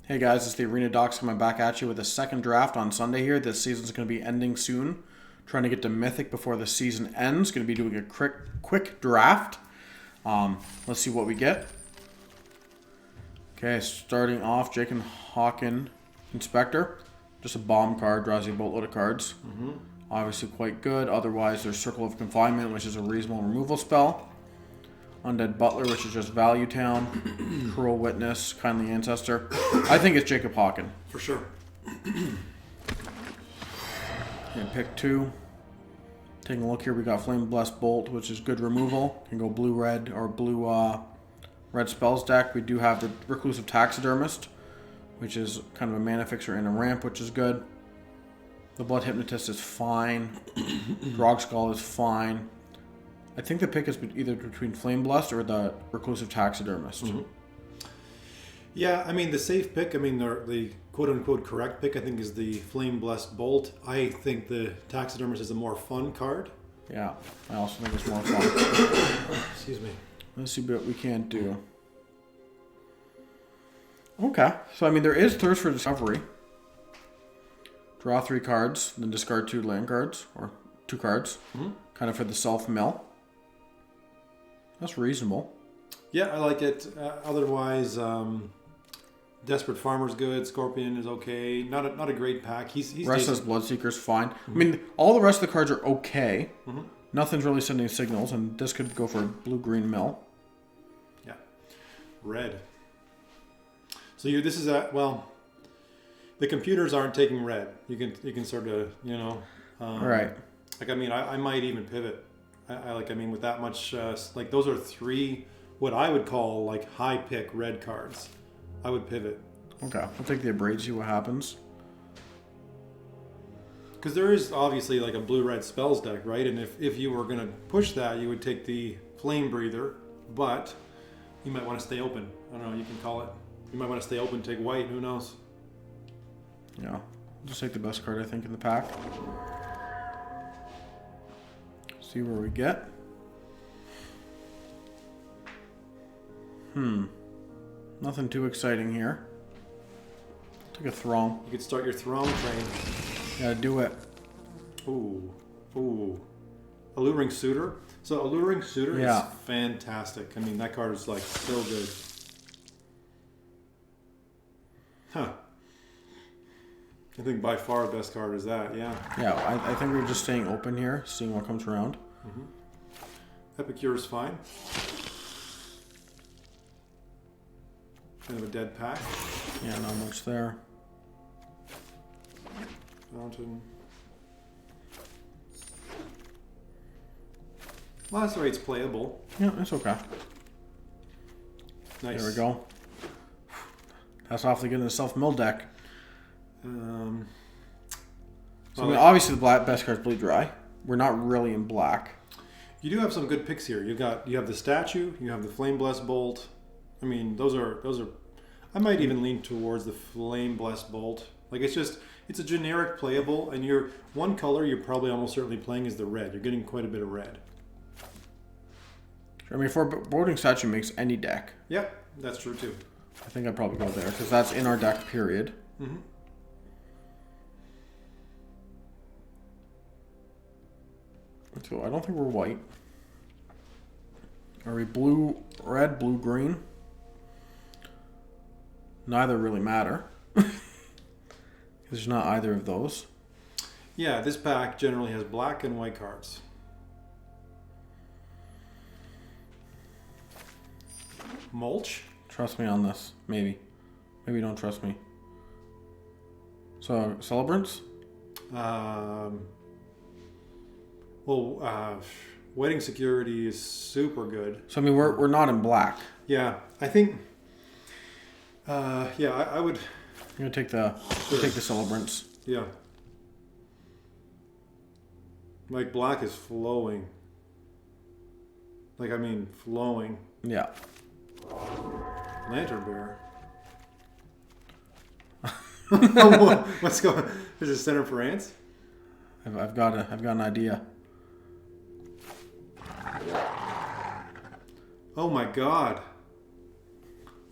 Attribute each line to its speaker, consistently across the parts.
Speaker 1: Hey guys, it's the Arena Docs coming back at you with a second draft on Sunday here. This season's going to be ending soon. Trying to get to Mythic before the season ends. Going to be doing a quick draft. Let's see what we get. Okay, starting off, Jake and Hawken Inspector. Just a bomb card, draws you a boatload of cards. Obviously quite good. Otherwise, there's Circle of Confinement, which is a reasonable removal spell. Undead Butler, which is just Value Town. Cruel Witness, Kindly Ancestor. I think it's Jacob Hawken.
Speaker 2: For sure.
Speaker 1: And pick two. Taking a look here, we got Flame Blessed Bolt, which is good removal. Can go blue-red or blue-red spells deck. We do have the Reclusive Taxidermist, which is kind of a mana fixer and a ramp, which is good. The Blood Hypnotist is fine. Grog Skull is fine. I think the pick is either between Flame Blessed or the Reclusive Taxidermist.
Speaker 2: Yeah, I mean, the safe pick, the quote-unquote correct pick, I think, is the Flame Blessed Bolt. I think the Taxidermist is a more fun card.
Speaker 1: Yeah, I also think it's more fun.
Speaker 2: Excuse me.
Speaker 1: Let's see what we can do. Okay, so I mean, there is Thirst for Discovery. Draw 3 cards, then discard 2 land cards, or 2 cards, kind of for the self-mill. That's reasonable.
Speaker 2: Yeah, I like it. Otherwise, Desperate Farmer's good. Scorpion is okay. Not a great pack. He's
Speaker 1: Restless Bloodseeker's fine. I mean, all the rest of the cards are okay. Nothing's really sending signals, and this could go for a blue-green mill.
Speaker 2: Yeah. Red. So this is the computers aren't taking red. You can sort of,
Speaker 1: Right.
Speaker 2: Like, I might even pivot. With that much, those are 3 what I would call like high pick red cards. I would pivot.
Speaker 1: Okay, we'll take the Abrade, see what happens.
Speaker 2: Because there is obviously like a blue-red spells deck, right? And if you were going to push that, you would take the Flame Breather, but you might want to stay open. I don't know, you can call it. You might want to stay open, take white, who knows?
Speaker 1: Yeah, just take the best card, I think, in the pack. See where we get. Nothing too exciting here. Take a Throng.
Speaker 2: You could start your Throng train.
Speaker 1: Gotta do it.
Speaker 2: Ooh. Alluring Suitor. So Alluring Suitor is fantastic. I mean, that card is like so good. Huh. I think by far the best card is that, yeah.
Speaker 1: Yeah, I think we're just staying open here, seeing what comes around.
Speaker 2: Epicure is fine. Kind of a dead pack.
Speaker 1: Yeah, not much there.
Speaker 2: Fountain. Lacerate's playable.
Speaker 1: Yeah, it's okay.
Speaker 2: Nice.
Speaker 1: There we go. That's awfully good in the self-mill deck. Obviously the best card's Bleed Dry. We're not really in black.
Speaker 2: You do have some good picks here. You have the statue. You have the Flame Blessed Bolt. I mean, those are. I might even lean towards the Flame Blessed Bolt. Like it's a generic playable, and your one color you're probably almost certainly playing is the red. You're getting quite a bit of red.
Speaker 1: I mean, Boarding Statue makes any deck.
Speaker 2: Yep, that's true too.
Speaker 1: I think I'd probably go there because that's in our deck. Period. Let's go. I don't think we're white. Are we blue, red, blue, green? Neither really matter. There's not either of those.
Speaker 2: Yeah, this pack generally has black and white cards. Mulch?
Speaker 1: Trust me on this. Maybe. Maybe don't trust me. So, Celebrants?
Speaker 2: Wedding Security is super good.
Speaker 1: So, I mean, we're not in black.
Speaker 2: Yeah, I think... I would...
Speaker 1: I'm going to take the Celebrants.
Speaker 2: Yeah. Like, black is flowing. Flowing.
Speaker 1: Yeah.
Speaker 2: Lantern Bearer. What's going on? Is it Center for Ants?
Speaker 1: I've got an idea.
Speaker 2: Oh my god.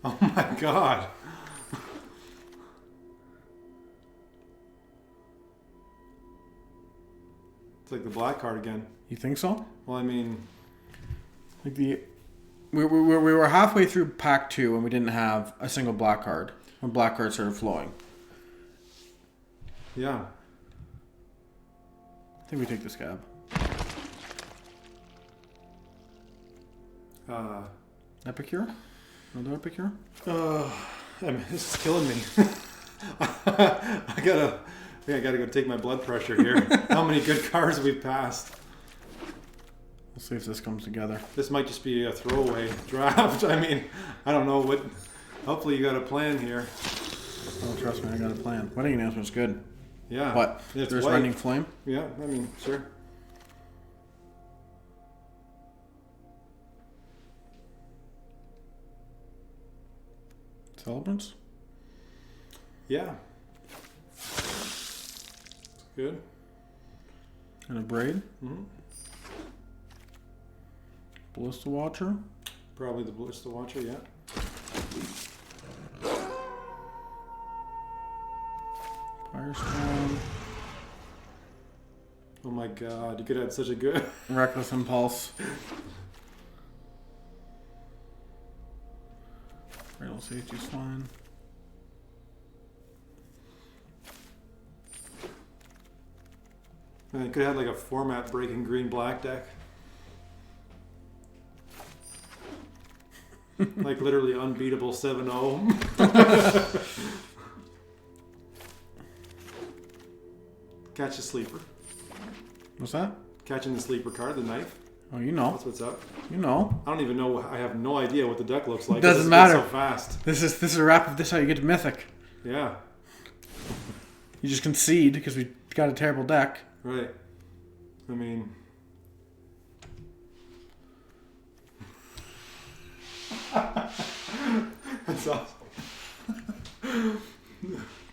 Speaker 2: Oh my god. like the black card again.
Speaker 1: You think so?
Speaker 2: Well, I mean,
Speaker 1: Like we were halfway through pack 2 and we didn't have a single black card when black cards started flowing.
Speaker 2: yeah.
Speaker 1: I think we take the scab. Epicure? Another Epicure?
Speaker 2: I mean, this is killing me. I gotta go take my blood pressure here. How many good cards we've passed?
Speaker 1: We'll see if this comes together.
Speaker 2: This might just be a throwaway draft. I mean, I don't know what. Hopefully, you got a plan here.
Speaker 1: Oh, trust me, I got a plan. Wedding announcement's good.
Speaker 2: Yeah.
Speaker 1: What?
Speaker 2: It's
Speaker 1: There's
Speaker 2: white.
Speaker 1: Rending Flame?
Speaker 2: Yeah, I mean, sure.
Speaker 1: Celebrants?
Speaker 2: Yeah. Good.
Speaker 1: And a Braid?
Speaker 2: Mm-hmm.
Speaker 1: Ballista Watcher?
Speaker 2: Probably the Ballista Watcher, yeah.
Speaker 1: Firestone?
Speaker 2: Oh my god, you could have had such a good.
Speaker 1: Reckless Impulse? Fatal Safety's fine.
Speaker 2: You could have had like a format breaking green black deck. Like literally unbeatable 7-0. Catch a sleeper.
Speaker 1: What's that?
Speaker 2: Catching the sleeper card, the knife.
Speaker 1: Oh, you know.
Speaker 2: That's what's up.
Speaker 1: You know.
Speaker 2: I don't even know. I have no idea what the deck looks like.
Speaker 1: Doesn't
Speaker 2: This
Speaker 1: matter.
Speaker 2: is so fast.
Speaker 1: This is a wrap of this how you get to Mythic.
Speaker 2: Yeah.
Speaker 1: You just concede because we got a terrible deck.
Speaker 2: Right. I mean. That's awesome.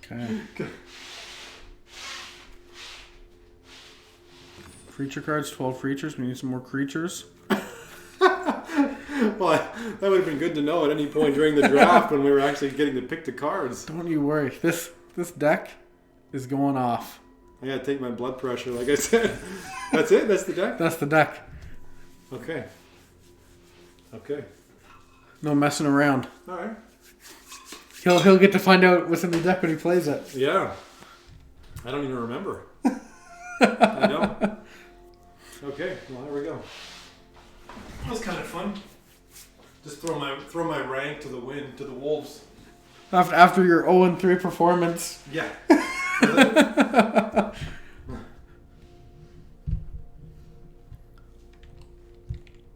Speaker 1: Okay. Creature cards, 12 creatures. We need some more creatures.
Speaker 2: Well, that would have been good to know at any point during the draft when we were actually getting to pick the cards.
Speaker 1: Don't you worry. This deck is going off.
Speaker 2: I gotta take my blood pressure, like I said. That's it? That's the deck?
Speaker 1: That's the deck.
Speaker 2: Okay. Okay.
Speaker 1: No messing around.
Speaker 2: Alright.
Speaker 1: He'll get to find out what's in the deck when he plays it.
Speaker 2: Yeah. I don't even remember. I don't. Okay, well there we go. That was kind of fun. Just throw my rank to the wind, to the wolves.
Speaker 1: After your 0-3 performance.
Speaker 2: Yeah.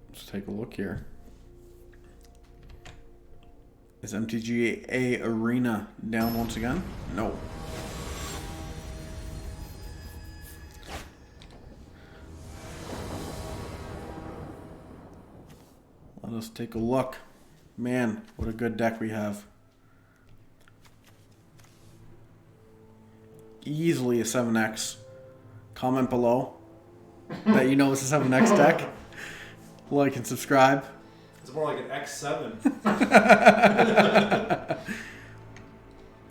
Speaker 1: Let's take a look here. Is MTGA Arena down once again? No. Let us take a look. Man, what a good deck we have. Easily a 7X. Comment below that you know it's a 7X deck. Like and subscribe.
Speaker 2: It's more like an X7.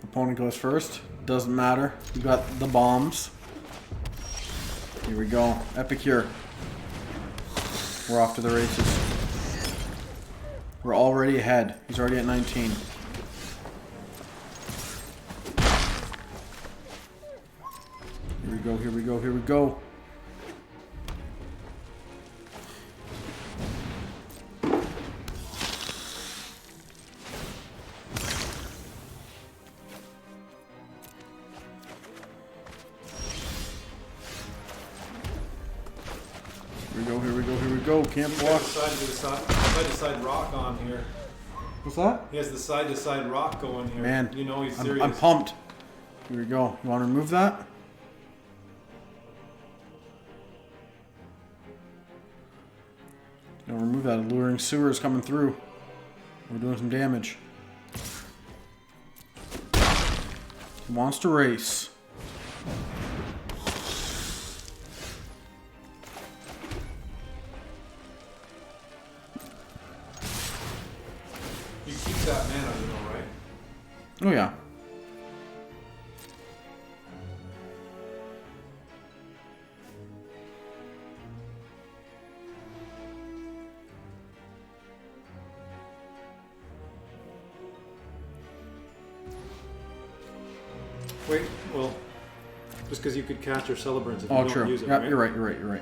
Speaker 1: Opponent goes first. Doesn't matter. You got the bombs. Here we go. Epicure. We're off to the races. We're already ahead. He's already at 19. Here we go, here we go, here we go. Here we go, here we go, here we go. Can't
Speaker 2: He's
Speaker 1: block.
Speaker 2: got the side-to-side rock on here.
Speaker 1: What's that?
Speaker 2: He has the side-to-side rock going here.
Speaker 1: Man,
Speaker 2: you know he's serious.
Speaker 1: I'm pumped. Here we go. You want to remove that? No, remove that. Alluring Sewer is coming through. We're doing some damage. He wants to race.
Speaker 2: He keeps that mana, you know, right?
Speaker 1: Oh yeah.
Speaker 2: Wait, well, just because you could cast your celebrants if you
Speaker 1: Oh,
Speaker 2: don't
Speaker 1: true.
Speaker 2: use it,
Speaker 1: Yeah,
Speaker 2: right?
Speaker 1: you're right. You're right. You're right.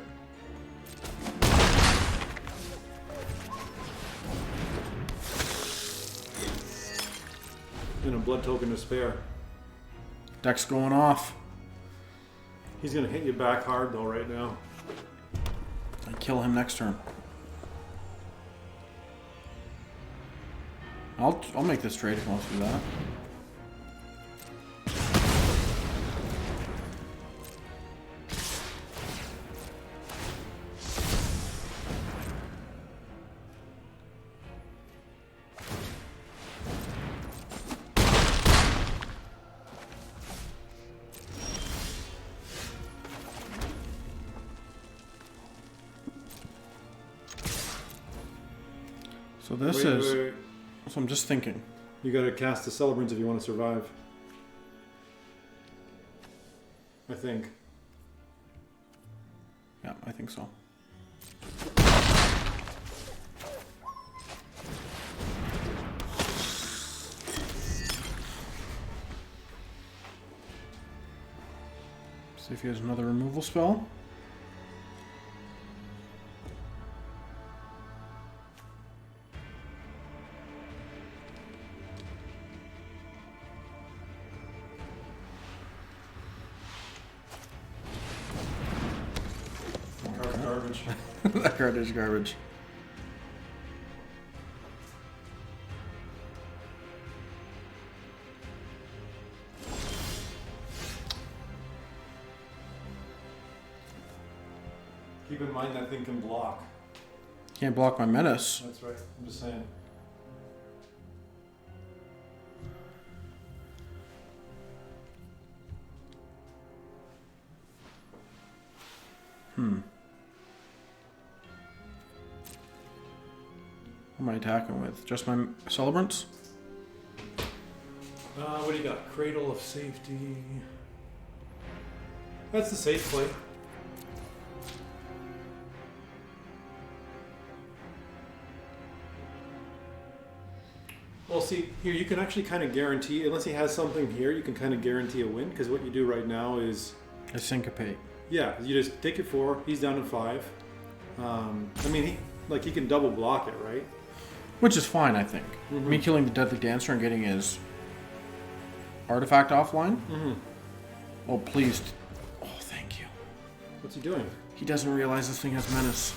Speaker 2: And a blood token to spare.
Speaker 1: Deck's going off.
Speaker 2: He's gonna hit you back hard though right now.
Speaker 1: I kill him next turn. I'll make this trade if he wants to do that. So this is. So I'm just thinking.
Speaker 2: You gotta cast the celebrants if you want to survive. I think.
Speaker 1: Yeah, I think so. See if he has another removal spell.
Speaker 2: Garbage.
Speaker 1: That card is garbage.
Speaker 2: Keep in mind that thing can block.
Speaker 1: Can't block my menace.
Speaker 2: That's right. I'm just saying.
Speaker 1: What am I attacking with? Just my celebrants?
Speaker 2: What do you got? Cradle of Safety. That's the safe play. Well, see, here you can actually kind of guarantee, unless he has something here, you can kind of guarantee a win, because what you do right now is...
Speaker 1: I syncopate.
Speaker 2: Yeah, you just take your 4, he's down to 5. I mean, he can double block it, right?
Speaker 1: Which is fine, I think. Me killing the Deadly Dancer and getting his artifact offline? Oh, please. Oh, thank you.
Speaker 2: What's he doing?
Speaker 1: He doesn't realize this thing has menace.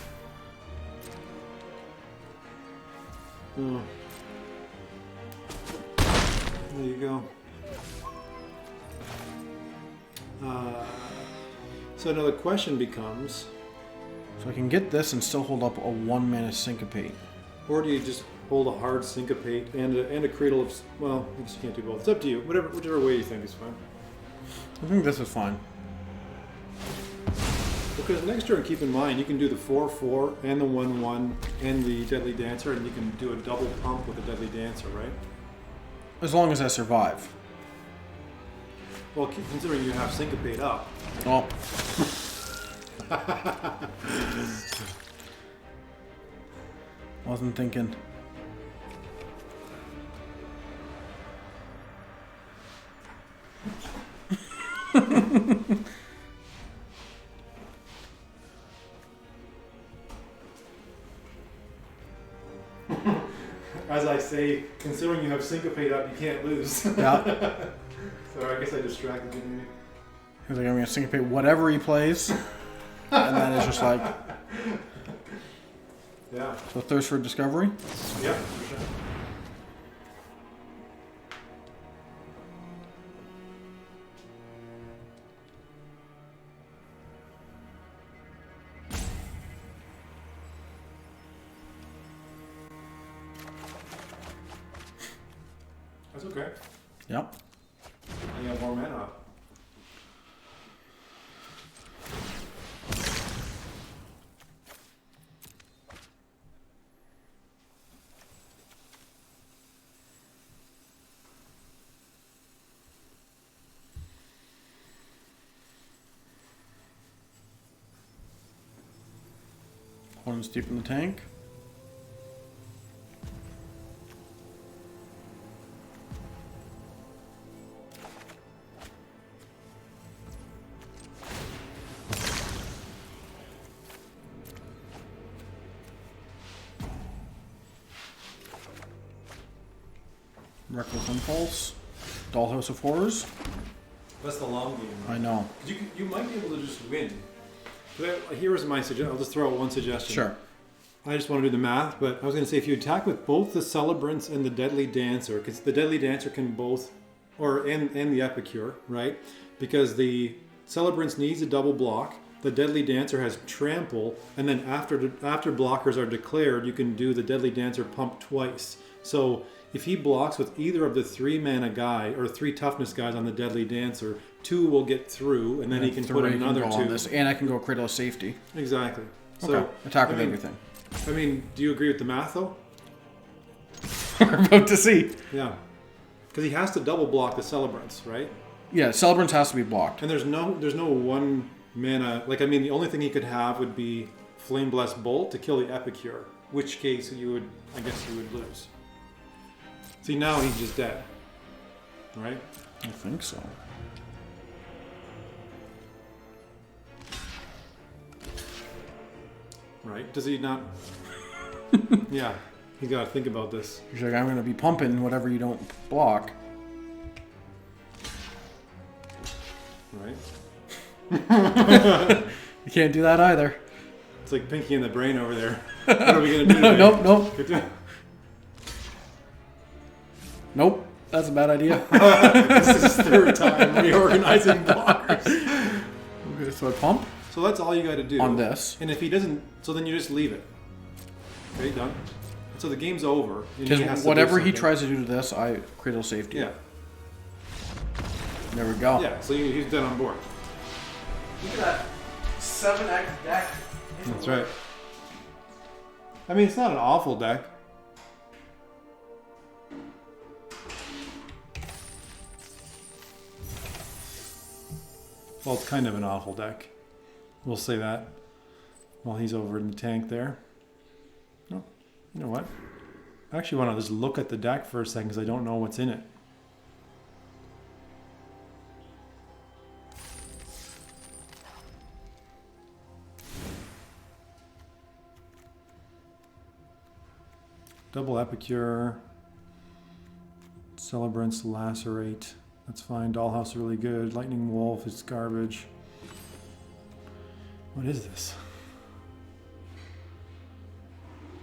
Speaker 2: Oh. There you go. So now the question becomes...
Speaker 1: So I can get this and still hold up a 1-mana syncopate.
Speaker 2: Or do you just hold a hard syncopate and a cradle of... Well, I guess you can't do both. It's up to you. Whichever way you think is fine.
Speaker 1: I think this is fine.
Speaker 2: Because next turn, keep in mind, you can do the 4/4 and the 1/1 and the Deadly Dancer, and you can do a double pump with the Deadly Dancer, right?
Speaker 1: As long as I survive.
Speaker 2: Well, considering you have syncopate up.
Speaker 1: Oh. Wasn't thinking.
Speaker 2: As I say, considering you have syncopate up, you can't lose.
Speaker 1: Yeah.
Speaker 2: So I guess I distracted you maybe.
Speaker 1: He's like, I'm going to syncopate whatever he plays. And then it's just like...
Speaker 2: Yeah.
Speaker 1: So Thirst for Discovery?
Speaker 2: Yeah, for sure. That's okay.
Speaker 1: Yep.
Speaker 2: And you have more mana.
Speaker 1: One's deep in the tank. Reckless Impulse. Dollhouse of Horrors.
Speaker 2: That's the long game.
Speaker 1: I know.
Speaker 2: You might be able to just win. Here's my suggestion. I'll just throw out one suggestion.
Speaker 1: Sure.
Speaker 2: I just want to do the math, but I was going to say if you attack with both the Celebrants and the Deadly Dancer, because the Deadly Dancer can both, and the Epicure, right? Because the Celebrants needs a double block, the Deadly Dancer has Trample, and then after blockers are declared, you can do the Deadly Dancer pump twice. So if he blocks with either of the 3 mana guy or 3 toughness guys on the Deadly Dancer, 2 will get through, and then he can put another 2.
Speaker 1: On this, and I can go Cradle of Safety.
Speaker 2: Exactly.
Speaker 1: Okay.
Speaker 2: So
Speaker 1: Attack with everything.
Speaker 2: I mean, do you agree with the math though?
Speaker 1: We're about to see.
Speaker 2: Yeah. Because he has to double block the Celebrants, right?
Speaker 1: Yeah, Celebrants has to be blocked.
Speaker 2: And there's no 1 mana. Like, I mean, the only thing he could have would be Flame Blessed Bolt to kill the Epicure, which case I guess you would lose. See, now he's just dead, right?
Speaker 1: I think so.
Speaker 2: Right? Does he not? Yeah, you gotta think about this.
Speaker 1: He's like, I'm going to be pumping whatever you don't block.
Speaker 2: Right?
Speaker 1: You can't do that either.
Speaker 2: It's like Pinky in the Brain over there. What are we gonna do?
Speaker 1: Nope. Nope. That's a bad idea.
Speaker 2: This is his 3rd time reorganizing blockers.
Speaker 1: Okay, so I pump
Speaker 2: So that's all you got to do
Speaker 1: on this.
Speaker 2: And if he doesn't, so then you just leave it. Okay, done. So the game's over. And he has
Speaker 1: Because
Speaker 2: to do
Speaker 1: whatever he
Speaker 2: something.
Speaker 1: tries to do to this, I Cradle Safety.
Speaker 2: Yeah.
Speaker 1: There we go.
Speaker 2: Yeah. So he's dead on board.
Speaker 1: Look at that 7x deck.
Speaker 2: That's right. I mean, it's not an awful deck. Well, it's kind of an awful deck. We'll say that while he's over in the tank there. Oh, you know what? I actually want to just look at the deck for a second because I don't know what's in it. Double Epicure. Celebrants, Lacerate. That's fine. Dollhouse is really good. Lightning Wolf is garbage. What is this?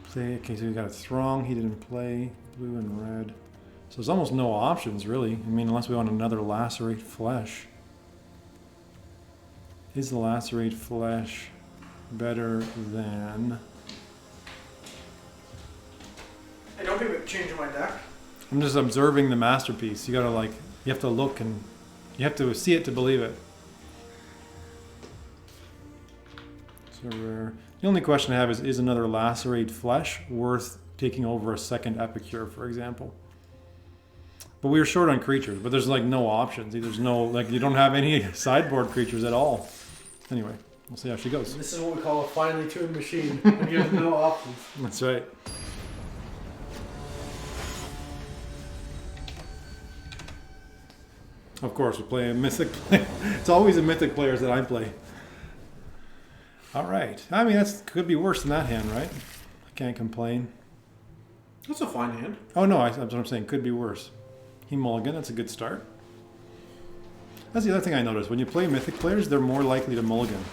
Speaker 2: Play. Okay, so we got a Throng. He didn't play. Blue and red. So there's almost no options, really. I mean, unless we want another Lacerate Flesh. Is the Lacerate Flesh better than...
Speaker 1: Hey, don't be changing my deck.
Speaker 2: I'm just observing the masterpiece. You gotta you have to look and you have to see it to believe it. So rare. The only question I have is another Lacerate Flesh worth taking over a second Epicure, for example? But we were short on creatures, but there's no options. There's no, you don't have any sideboard creatures at all. Anyway, we'll see how she goes.
Speaker 1: This is what we call a finely tuned machine. When you have no options.
Speaker 2: That's right. Of course, we play a mythic player. It's always the mythic players that I play. All right. I mean, that could be worse than that hand, right? I can't complain.
Speaker 1: That's a fine hand.
Speaker 2: Oh, no, that's what I'm saying. Could be worse. He mulligan, that's a good start. That's the other thing I noticed. When you play mythic players, they're more likely to mulligan.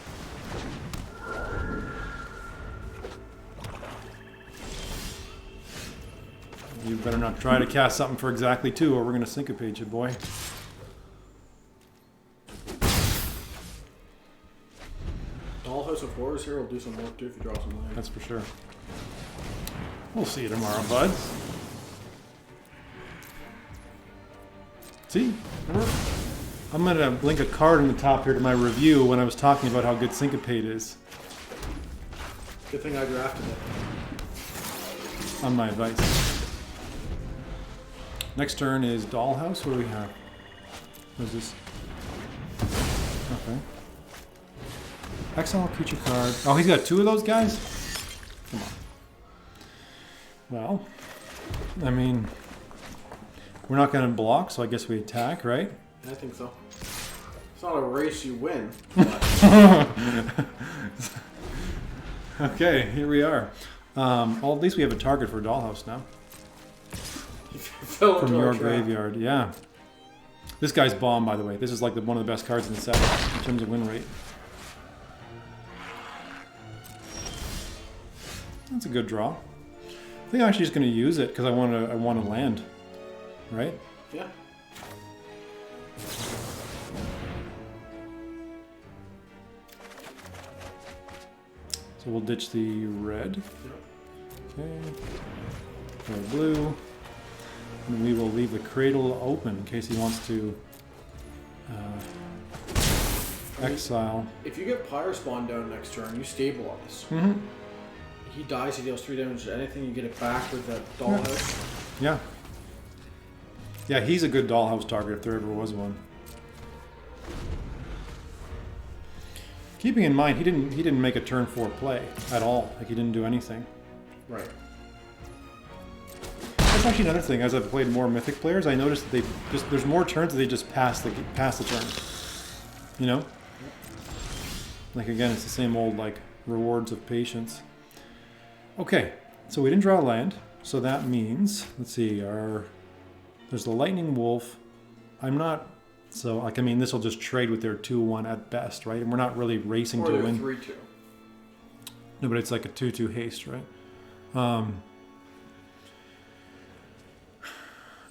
Speaker 2: You better not try to cast something for exactly 2 or we're going to syncopate you, boy.
Speaker 1: Dollhouse of Horrors here will do some work too if you draw some land.
Speaker 2: That's for sure. We'll see you tomorrow, bud. See? I'm going to link a card in the top here to my review when I was talking about how good Syncopate is.
Speaker 1: Good thing I drafted it.
Speaker 2: On my advice. Next turn is Dollhouse. What do we have? What is this? Okay. Exile creature card. Oh, he's got 2 of those guys? Come on. Well, I mean, we're not going to block, so I guess we attack, right?
Speaker 1: I think so. It's not a race you win.
Speaker 2: Okay, here we are. Well, at least we have a target for Dollhouse now.
Speaker 1: Fell
Speaker 2: from
Speaker 1: into our
Speaker 2: your
Speaker 1: trap.
Speaker 2: graveyard. Yeah. This guy's bomb, by the way. This is like one of the best cards in the set in terms of win rate. That's a good draw. I think I'm actually just going to use it because I want to land, right?
Speaker 1: Yeah.
Speaker 2: So we'll ditch the red.
Speaker 1: Yep.
Speaker 2: Okay. Or blue. And we will leave the cradle open in case he wants to exile.
Speaker 1: If you get Pyre Spawn down next turn, you stabilize.
Speaker 2: Mm-hmm.
Speaker 1: He dies, he deals 3 damage to anything, you get it back with that dollhouse.
Speaker 2: Yeah. Yeah, he's a good dollhouse target if there ever was one. Keeping in mind, he didn't make a turn 4 play at all. Like he didn't do anything.
Speaker 1: Right.
Speaker 2: That's actually another thing. As I've played more Mythic players, I noticed that there's more turns that they just pass the turn. You know? Like again, it's the same old like rewards of patience. Okay, so we didn't draw a land, so that means let's see, there's the Lightning Wolf. I'm not so like I mean this will just trade with their 2/1 at best, right? And we're not really racing to win.
Speaker 1: 3/2.
Speaker 2: No, but it's like a 2/2 haste, right? Well,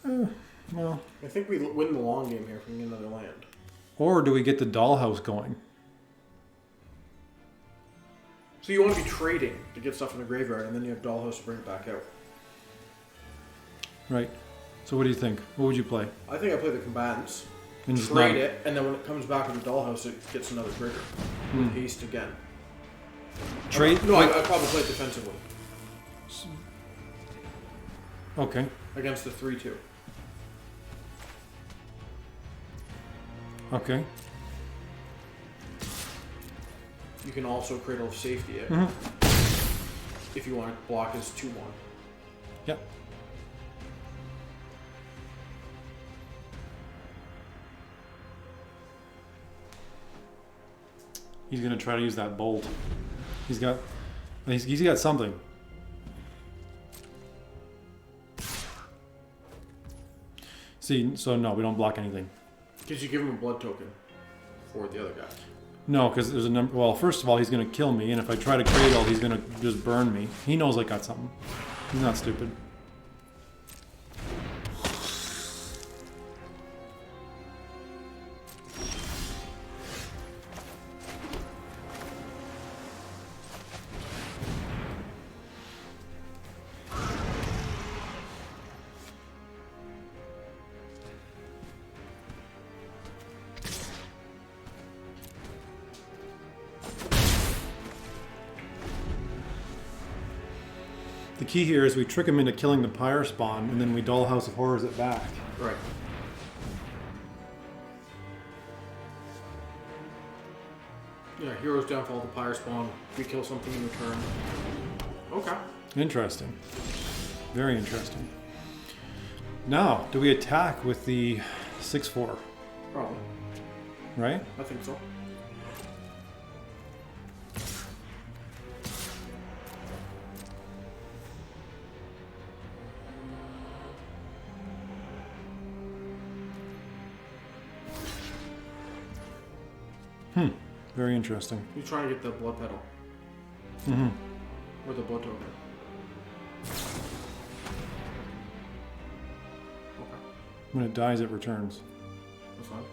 Speaker 1: I think we win the long game here if we get another land.
Speaker 2: or do we get the dollhouse going?
Speaker 1: So you want to be trading to get stuff in the graveyard, and then you have Dollhouse to bring it back out.
Speaker 2: Right. So what do you think? What would you play?
Speaker 1: I think I play the combatants,
Speaker 2: And just
Speaker 1: trade
Speaker 2: not-
Speaker 1: it, and then when it comes back with the Dollhouse, it gets another trigger. With haste again.
Speaker 2: Trade?
Speaker 1: No, I'd probably play it defensively
Speaker 2: Okay.
Speaker 1: against the 3/2.
Speaker 2: Okay.
Speaker 1: You can also Cradle of Safety it if you want to block his 2/1.
Speaker 2: Yep. He's gonna try to use that bolt. He's got something. See, so no, we don't block anything.
Speaker 1: Because you give him a blood token for the other guy.
Speaker 2: No, because there's a number. Well, first of all, he's gonna kill me, and if I try to cradle, he's gonna just burn me. He knows I got something. He's not stupid. The key here is we trick him into killing the Pyre Spawn, and then we Dollhouse of Horrors it back.
Speaker 1: Right. Yeah, Hero's Downfall, the Pyre Spawn. We kill something in return. Okay.
Speaker 2: Interesting. Very interesting. Now, do we attack with the 6/4?
Speaker 1: Probably.
Speaker 2: Right?
Speaker 1: I think so.
Speaker 2: Very interesting.
Speaker 1: He's trying to get the blood pedal. Or the blood token. Okay.
Speaker 2: When it dies, it returns.
Speaker 1: That's fine.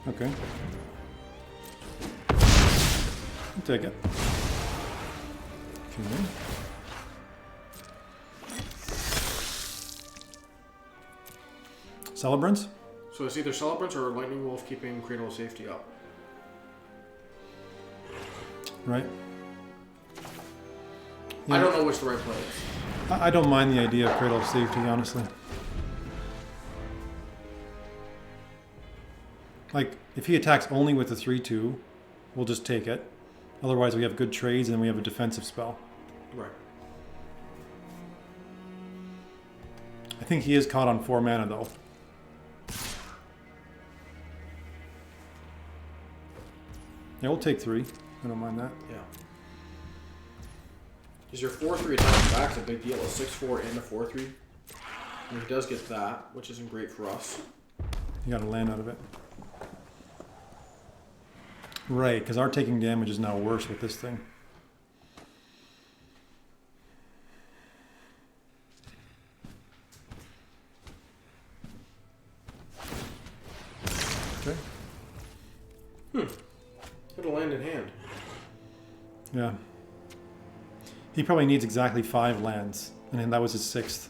Speaker 2: Okay. I'll take it. Okay. Celebrants?
Speaker 1: So it's either Celebrants or Lightning Wolf keeping Cradle of Safety up.
Speaker 2: Right.
Speaker 1: I don't know which the right play is.
Speaker 2: I don't mind the idea of Cradle of Safety, honestly. Like, if he attacks only with the 3/2, we'll just take it. Otherwise, we have good trades and we have a defensive spell.
Speaker 1: Right.
Speaker 2: I think he is caught on 4 mana, though. Yeah, we'll take 3. I don't mind that.
Speaker 1: Yeah. Because your 4/3 attack back's a big deal. A 6/4 and a 4/3. And he does get that, which isn't great for us.
Speaker 2: You got to land out of it. Right, because our taking damage is now worse with this thing. Okay.
Speaker 1: It'll land in hand.
Speaker 2: Yeah. He probably needs exactly 5 lands, and then that was his 6th.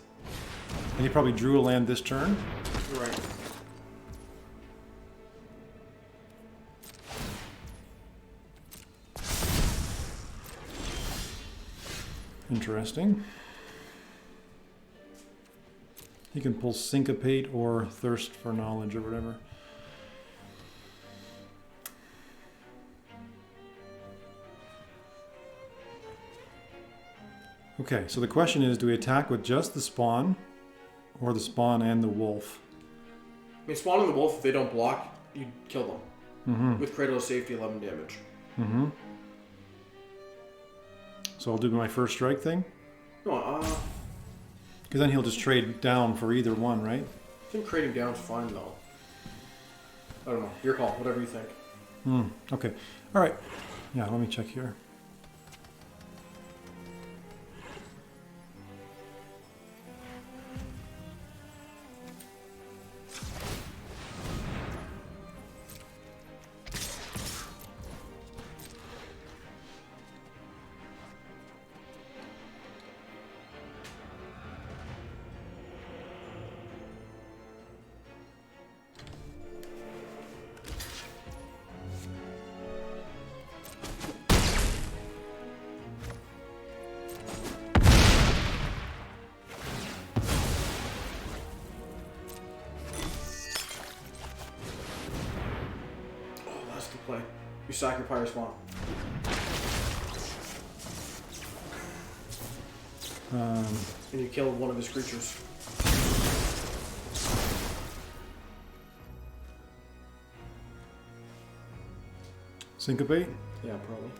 Speaker 2: And he probably drew a land this turn.
Speaker 1: Right.
Speaker 2: Interesting. He can pull Syncopate or Thirst for Knowledge or whatever. Okay, so the question is, do we attack with just the spawn or the spawn and the wolf?
Speaker 1: I mean, Spawn and the Wolf, if they don't block, you kill them.
Speaker 2: Mm-hmm.
Speaker 1: With Cradle of Safety, 11 damage.
Speaker 2: Mm-hmm. So I'll do my first strike thing?
Speaker 1: No,
Speaker 2: Because then he'll just trade down for either one, right?
Speaker 1: I think trading down's fine, though. I don't know. Your call. Whatever you think.
Speaker 2: Okay. All right. Yeah, let me check here.
Speaker 1: Play. You sack your Pyre Spawn. And you kill one of his creatures.
Speaker 2: Syncopate?
Speaker 1: Yeah, probably.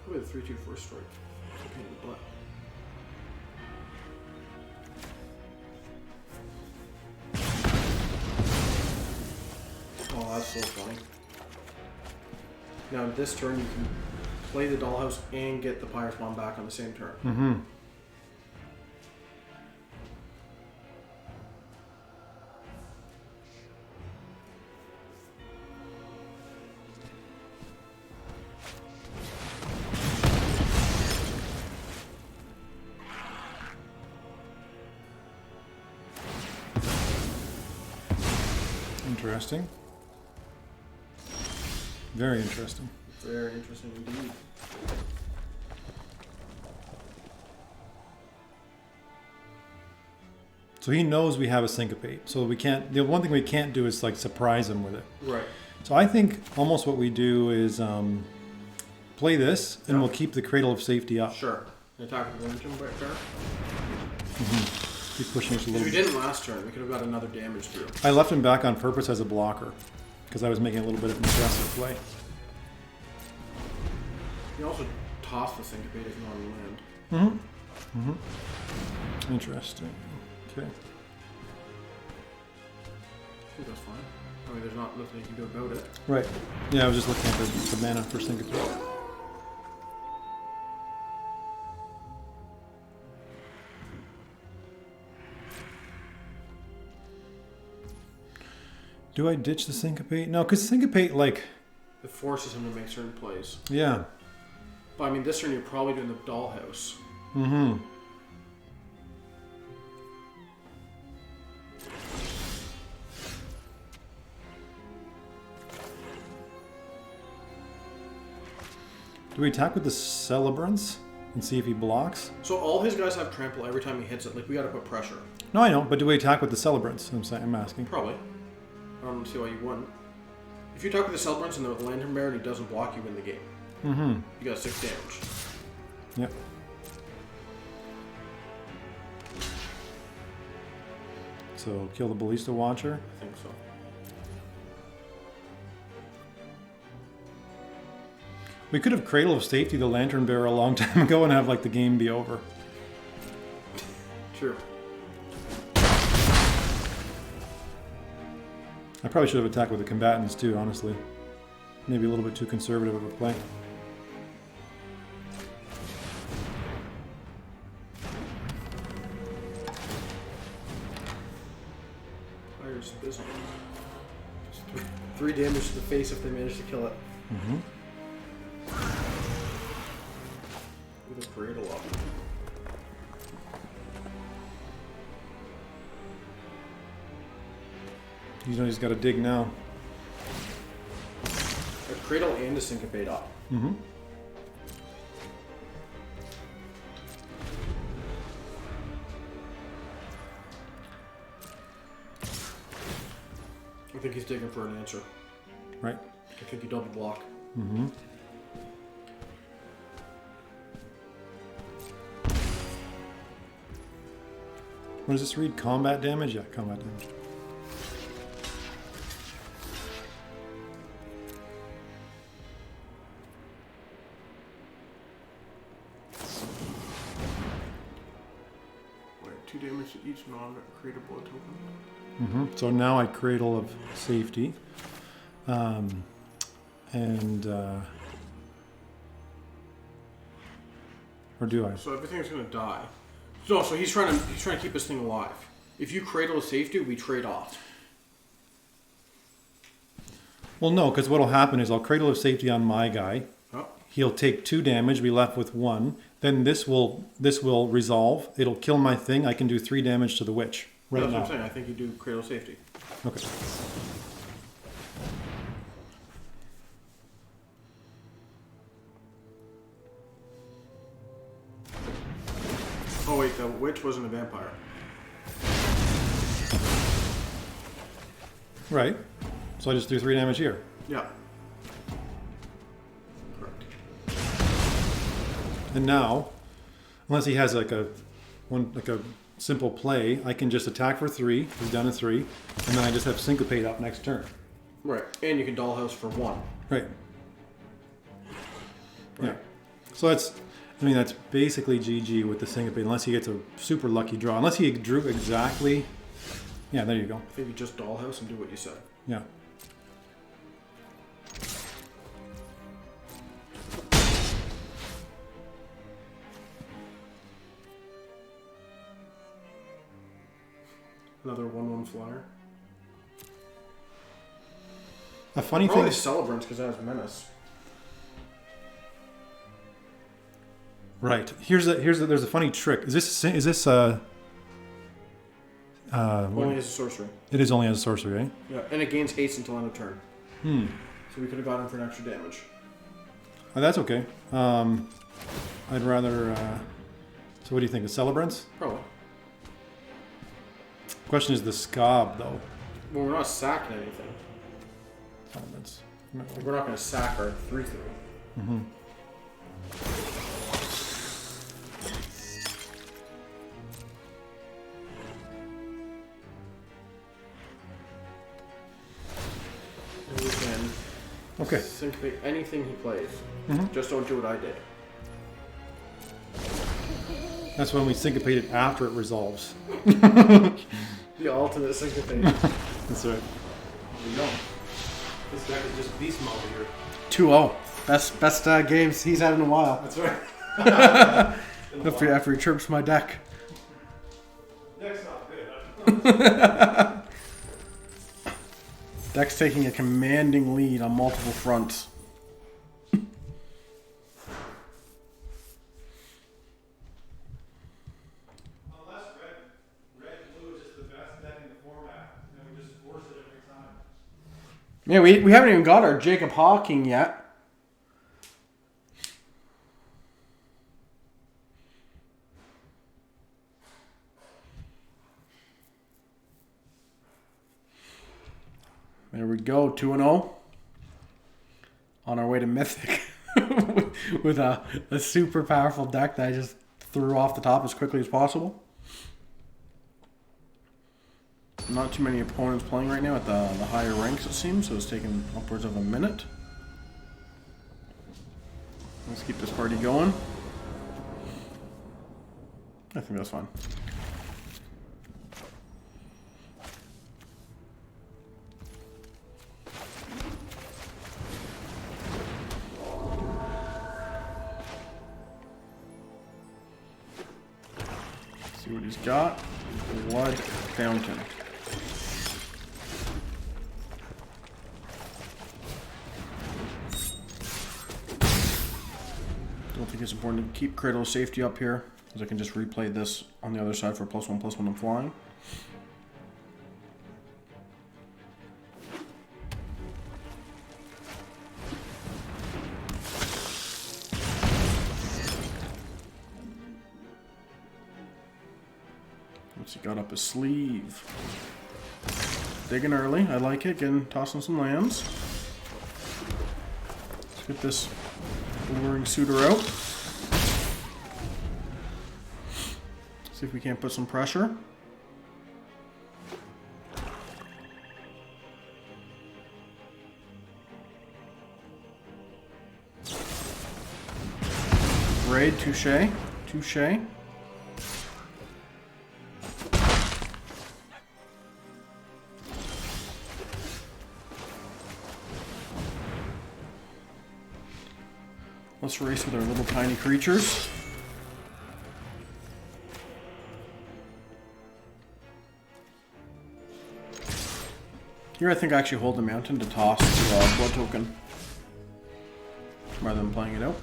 Speaker 1: Probably the 3/2 first strike. Pain in the butt. Oh, that's so funny. Now, this turn, you can play the Dollhouse and get the Pyre Spawn back on the same turn.
Speaker 2: Mm-hmm. Interesting. Very interesting.
Speaker 1: Very interesting indeed.
Speaker 2: So he knows we have a Syncopate. So we can't. The one thing we can't do is like surprise him with it.
Speaker 1: Right.
Speaker 2: So I think almost what we do is play this, and we'll keep the Cradle of Safety up.
Speaker 1: Sure. Attack with the Lantern Bearer.
Speaker 2: Mm-hmm. Keep pushing us a
Speaker 1: If
Speaker 2: little
Speaker 1: we
Speaker 2: bit.
Speaker 1: didn't last turn, we could have got another damage through.
Speaker 2: I left him back on purpose as a blocker because I was making a little bit of an aggressive play.
Speaker 1: You also toss the Syncopate if you want to land.
Speaker 2: Mm-hmm. Mm-hmm. Interesting. Okay.
Speaker 1: I think that's fine. I mean, there's not nothing you can do about it.
Speaker 2: Right. Yeah, I was just looking at the mana for Syncopate. Do I ditch the Syncopate? No, because Syncopate, like...
Speaker 1: It forces him to make certain plays.
Speaker 2: Yeah.
Speaker 1: But I mean, this turn you're probably doing the Dollhouse.
Speaker 2: Mm-hmm. Do we attack with the Celebrants and see if he blocks?
Speaker 1: So all his guys have trample every time he hits it. Like, we gotta put pressure.
Speaker 2: No, I know, but do we attack with the Celebrants? I'm asking.
Speaker 1: Probably. I don't see why you wouldn't. If you attack with the Celebrants and the Lantern Bearer and he doesn't block, you win the game.
Speaker 2: Mm-hmm.
Speaker 1: You got 6 damage.
Speaker 2: Yep. So kill the Ballista Watcher.
Speaker 1: I think so.
Speaker 2: We could have Cradle of Safety the Lantern Bearer a long time ago and have like the game be over.
Speaker 1: True.
Speaker 2: I probably should have attacked with the combatants too, honestly. Maybe a little bit too conservative of a play.
Speaker 1: Fire's business. Just 3 damage to the face if they manage to kill it.
Speaker 2: Mm-hmm.
Speaker 1: With a cradle up.
Speaker 2: You know he's got to dig now.
Speaker 1: A cradle and a syncopate up.
Speaker 2: Mm-hmm.
Speaker 1: I think he's digging for an answer.
Speaker 2: Right.
Speaker 1: I think he double block.
Speaker 2: Mm-hmm. What does this read? Combat damage? Yeah, combat damage.
Speaker 1: Wait, 2 damage to each non-cradle blood token.
Speaker 2: Mm-hmm. So now I cradle of safety. Or do I?
Speaker 1: So everything's gonna die. So he's trying to keep this thing alive. If you cradle of safety, we trade off.
Speaker 2: Well, no, because what'll happen is I'll cradle of safety on my guy.
Speaker 1: Oh.
Speaker 2: He'll take 2 damage, be left with 1. Then this will resolve. It'll kill my thing. I can do 3 damage to the witch right
Speaker 1: That's
Speaker 2: now.
Speaker 1: what I'm saying. I think you do cradle of safety.
Speaker 2: Okay.
Speaker 1: Oh wait, the witch wasn't a vampire.
Speaker 2: Right. So I just do 3 damage here.
Speaker 1: Yeah. Correct.
Speaker 2: And now, unless he has like a simple play, I can just attack for 3. He's down to 3, and then I just have syncopate up next turn.
Speaker 1: Right, and you can dollhouse for 1.
Speaker 2: Right.
Speaker 1: Right.
Speaker 2: Yeah. So that's basically GG with the syncopate, unless he gets a super lucky draw. Unless he drew exactly. Yeah, there you go.
Speaker 1: I think you just dollhouse and do what you said.
Speaker 2: Yeah.
Speaker 1: Another 1/1 flyer.
Speaker 2: A funny
Speaker 1: Probably
Speaker 2: thing.
Speaker 1: Celebrants because that has menace.
Speaker 2: Right. There's a funny trick. Is this
Speaker 1: Only as a sorcery.
Speaker 2: It is only as a sorcery, eh?
Speaker 1: Yeah, and it gains haste until end of turn.
Speaker 2: Hmm.
Speaker 1: So we could have got him for an extra damage.
Speaker 2: Oh, that's okay. I'd rather. So what do you think? The Celebrants?
Speaker 1: Probably.
Speaker 2: Question is the Scob though.
Speaker 1: Well, we're not sacking anything.
Speaker 2: Celebrants. No.
Speaker 1: Like, we're not going to sack our 3/3.
Speaker 2: Mm-hmm.
Speaker 1: And we can
Speaker 2: Okay.
Speaker 1: syncopate anything he plays.
Speaker 2: Mhm.
Speaker 1: Just don't do what I did.
Speaker 2: That's when we syncopate it after it resolves.
Speaker 1: The ultimate syncopate.
Speaker 2: That's right.
Speaker 1: There you go. This deck is just beast mode here.
Speaker 3: 2-0. Best games he's had in a while.
Speaker 1: That's right.
Speaker 3: After he chirps my deck.
Speaker 1: Deck's not good.
Speaker 3: Deck's taking a commanding lead on multiple fronts.
Speaker 2: Unless red blue is just the best deck in the format, and we just force it every time.
Speaker 3: Yeah, we haven't even got our Jacob Hawking yet. There we go, 2-0. On our way to Mythic. With a super powerful deck that I just threw off the top as quickly as possible. Not too many opponents playing right now at the higher ranks, it seems, so it's taking upwards of a minute. Let's keep this party going. I think that's fine.
Speaker 1: He's got Blood Fountain. Don't think it's important to keep Cradle of Safety up here, because I can just replay this on the other side for +1/+1 I'm flying. What's he got up his sleeve? Digging early, I like it, tossing some lands. Let's get this Alluring Suitor out. See if we can't put some pressure. Raid, touche. Touche. Let's race with our little tiny creatures. Here I think I actually hold the mountain to toss the blood token rather than playing it out.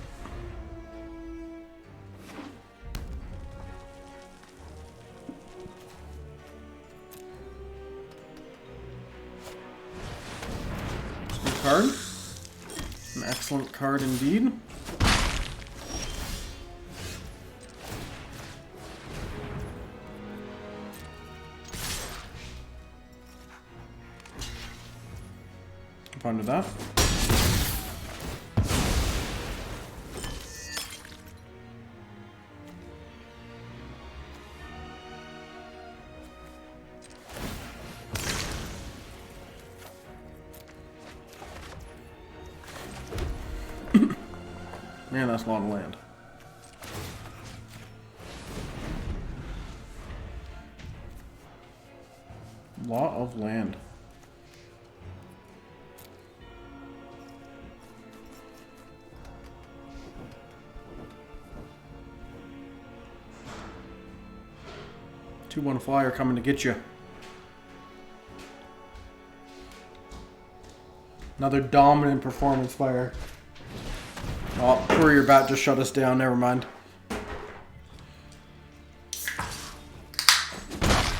Speaker 1: Good card. An excellent card indeed. Fine with that. Man, that's a lot of land. Lot of land. Two-one flyer coming to get you. Another dominant performance fire. Oh, Courier Bat just shut us down. Never mind.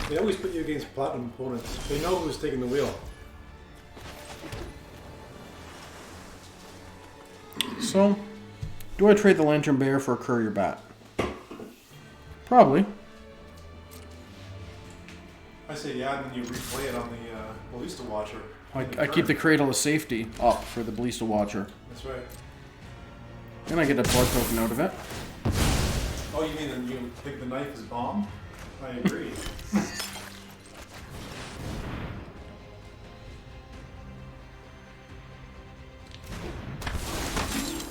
Speaker 2: They always put you against platinum opponents. They know who's taking the wheel.
Speaker 1: So, do I trade the Lantern Bear for a Courier Bat? Probably.
Speaker 2: I say yeah, and then you replay it on the Ballista Watcher.
Speaker 1: I keep the Cradle of Safety up for the Ballista Watcher.
Speaker 2: That's right.
Speaker 1: And I get a blood token out of it.
Speaker 2: Oh, you mean that you think the knife is bomb? I agree.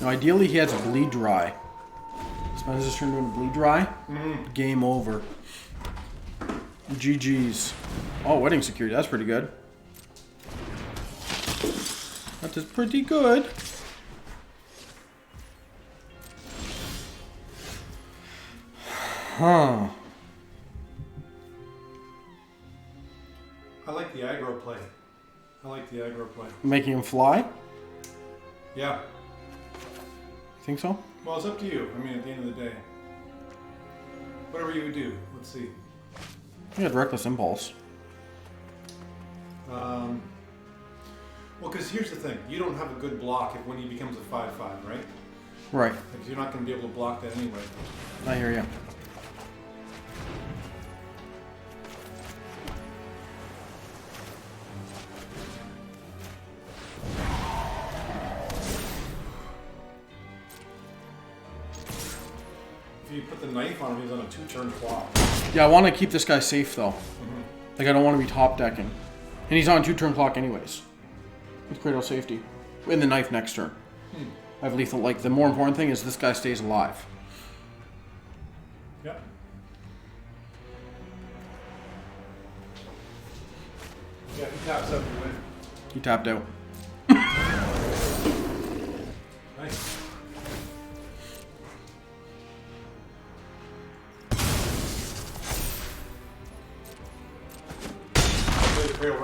Speaker 1: Now, ideally, he has a Bleed Dry. Spends his turn doing a Bleed Dry. Game over. GG's. Oh, Wedding Security. That's pretty good. That is pretty good. Huh.
Speaker 2: I like the aggro play.
Speaker 1: Making him fly?
Speaker 2: Yeah.
Speaker 1: Think so?
Speaker 2: Well, it's up to you. I mean, at the end of the day. Whatever you would do. Let's see.
Speaker 1: He had Reckless Impulse.
Speaker 2: Well, because here's the thing. You don't have a good block if when he becomes a 5/5, right?
Speaker 1: Right.
Speaker 2: Like, you're not going to be able to block that anyway.
Speaker 1: I hear you.
Speaker 2: If you put the knife on him, he's on a 2-turn clock.
Speaker 1: Yeah, I want to keep this guy safe, though. Like, I don't want to be top decking. And he's on a 2-turn clock anyways. With Cradle Safety. In the knife next turn. I have lethal. Like, the more important thing is this guy stays alive.
Speaker 2: Yeah. Yeah, he taps up, you win.
Speaker 1: He tapped out.
Speaker 2: Nice.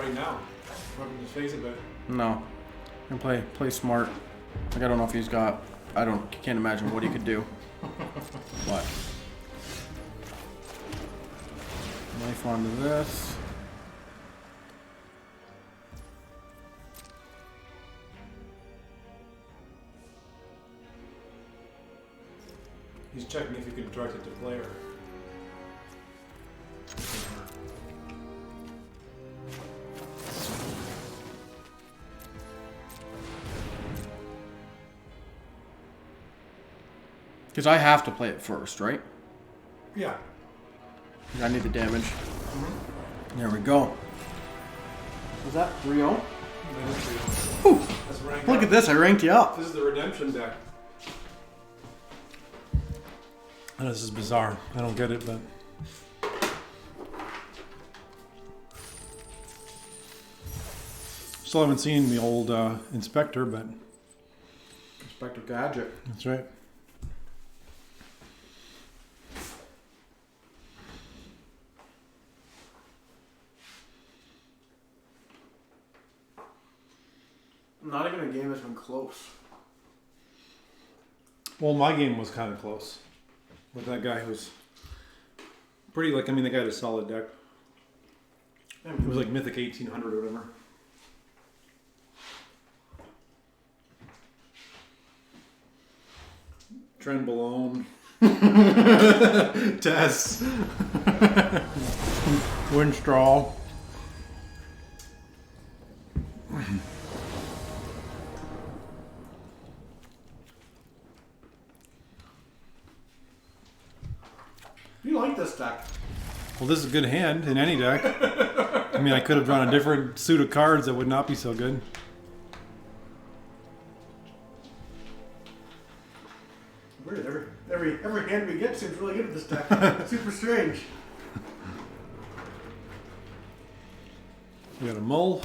Speaker 2: right now. Rubbing his face a bit.
Speaker 1: No. And play smart. Like I don't know if he's got. Can't imagine what he could do. But knife onto this.
Speaker 2: He's checking if you can direct it to player.
Speaker 1: Because I have to play it first, right?
Speaker 2: Yeah.
Speaker 1: 'Cause I need the damage. There we go. Was that 3-0? Whew.
Speaker 2: That's ranked
Speaker 1: Look
Speaker 2: up.
Speaker 1: at this, I ranked you up.
Speaker 2: This is the redemption deck. And this is bizarre. I don't get it, but still haven't seen the old inspector, but
Speaker 1: Inspector Gadget.
Speaker 2: that's right.
Speaker 1: Not even a game that's been close.
Speaker 2: Well, my game was kind of close with that guy who was pretty, like, I mean, the guy had a solid deck. It was like Mythic 1800 or whatever. Trenbolone. Tess.
Speaker 1: Windstraw. You like this deck?
Speaker 2: Well, this is a good hand in any deck. I mean, I could have drawn a different suit of cards that would not be so good.
Speaker 1: Weird. Every hand we get seems really good at this deck. Super strange.
Speaker 2: We got a mull.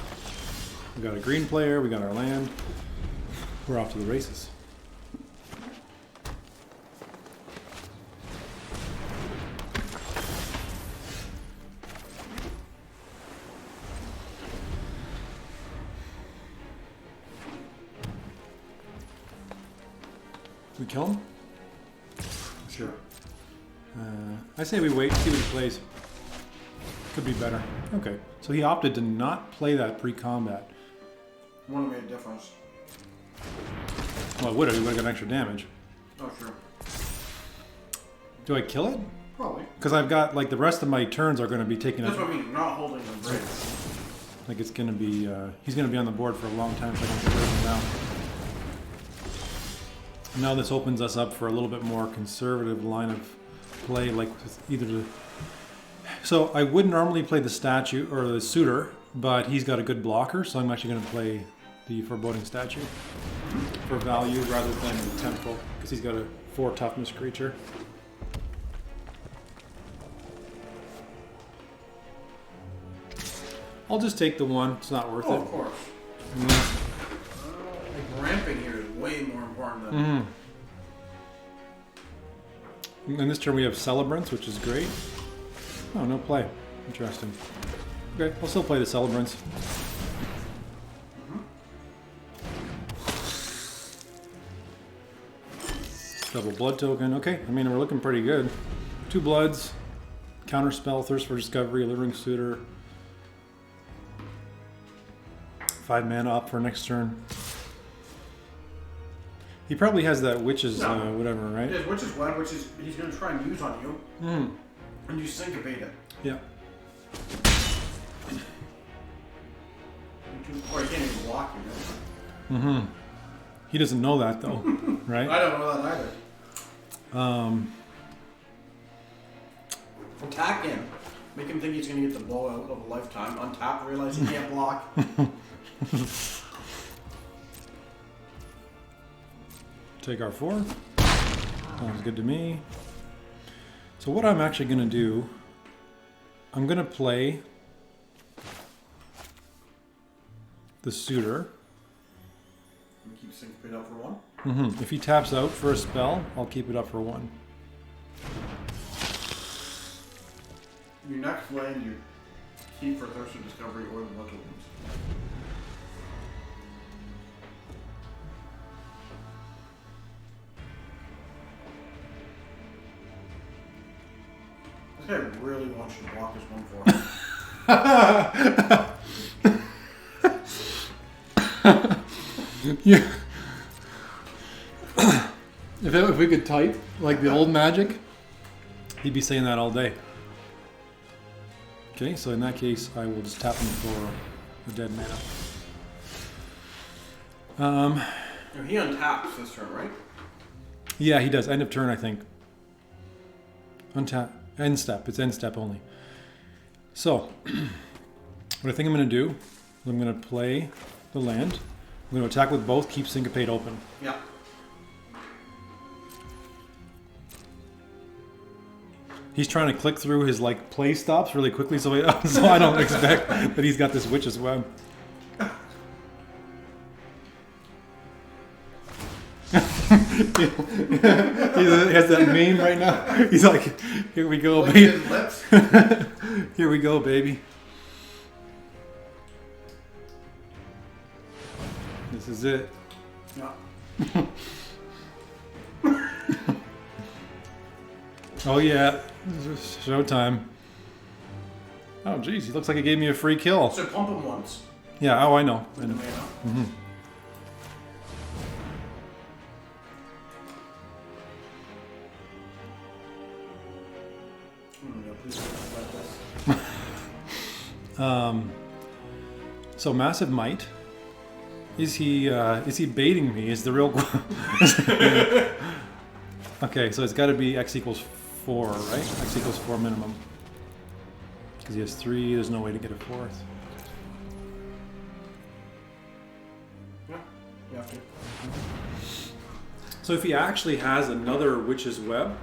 Speaker 2: We got a green player. We got our land. We're off to the races. We kill him?
Speaker 1: Sure.
Speaker 2: I say we wait, see what he plays. Could be better. Okay. So he opted to not play that pre-combat.
Speaker 1: Wouldn't have made a difference.
Speaker 2: Well, it would have. He would have got extra damage.
Speaker 1: Oh, sure.
Speaker 2: Do I kill it?
Speaker 1: Probably.
Speaker 2: Because I've got, like, the rest of my turns are going to be taken
Speaker 1: That's
Speaker 2: up.
Speaker 1: what I mean. Not holding them great.
Speaker 2: Like, it's going to be, he's going to be on the board for a long time if I don't get rid of him now. Now this opens us up for a little bit more conservative line of play, like with either the... So I would normally play the statue or the suitor, but he's got a good blocker, so I'm actually going to play the foreboding statue for value rather than the temple, because he's got a 4 toughness creature. I'll just take the 1. It's not worth
Speaker 1: Oh,
Speaker 2: it.
Speaker 1: of course. Like, ramping here is way more important than...
Speaker 2: In this turn we have Celebrants, which is great. Oh, no play. Interesting. Okay, I'll still play the Celebrants. Double blood token. Okay, I mean, we're looking pretty good. 2 bloods. Counterspell, Thirst for Discovery, Living Suitor. 5 mana up for next turn. He probably has that Witch's whatever, right?
Speaker 1: It is Witch's Web, which is he's going to try and use on you. And you syncopate it.
Speaker 2: Yeah.
Speaker 1: Or you can't even block you.
Speaker 2: He doesn't know that though, right?
Speaker 1: I don't know that either. Attack him. Make him think he's going to get the blowout of a lifetime. Untap, realize he can't block.
Speaker 2: Take our 4. Sounds good to me. So what I'm actually going to do, I'm going to play the suitor.
Speaker 1: Keep syncopate up for 1.
Speaker 2: If he taps out for a spell, I'll keep it up for 1.
Speaker 1: Your next land, you Key for Thirst of Discovery or the Blood Tokens. This guy really wants you to block his 1/4.
Speaker 2: Yeah. If we could type like the old Magic, he'd be saying that all day. Okay, so in that case, I will just tap him for the dead mana.
Speaker 1: He untaps this turn, right?
Speaker 2: Yeah, he does. End of turn, I think. Untap. End step. It's end step only. So, what I think I'm going to do is I'm going to play the land. I'm going to attack with both, keep Syncopate open.
Speaker 1: Yeah.
Speaker 2: He's trying to click through his like play stops really quickly, so I don't expect that he's got this Witch's Web. He has that meme right now. He's like, "Here we go, baby. Here we go, baby. This is it."
Speaker 1: Yeah.
Speaker 2: Oh yeah, showtime. Oh geez, he looks like he gave me a free kill.
Speaker 1: So pump him once.
Speaker 2: Yeah. Oh, I know. I know.
Speaker 1: Mm-hmm.
Speaker 2: So massive might. Is he baiting me? Is the real? Okay, so it's got to be x equals 4, right? X equals 4 minimum. Because he has 3. There's no way to get a 4th.
Speaker 1: Yeah, you have to.
Speaker 2: So if he actually has another Witch's Web,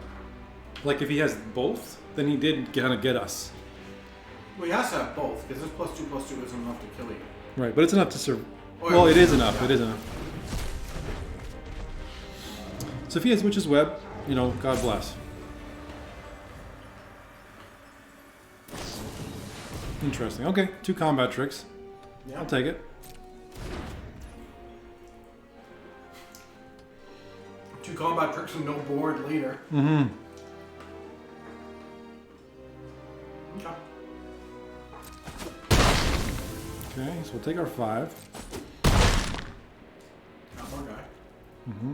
Speaker 2: like if he has both, then he did kind of get us.
Speaker 1: Well, he has to have both, because this +2/+2 isn't enough to kill you.
Speaker 2: Right, but it's enough to survive.
Speaker 1: Oh,
Speaker 2: Well, it is
Speaker 1: yeah.
Speaker 2: enough. It is enough. So if he has Witch's Web, you know, God bless. Interesting. Okay, 2 combat tricks.
Speaker 1: Yeah.
Speaker 2: I'll take it.
Speaker 1: Two combat tricks and no board later.
Speaker 2: Mm-hmm.
Speaker 1: Okay.
Speaker 2: Okay, so we'll take our 5.
Speaker 1: Not more guy.
Speaker 2: Mm-hmm.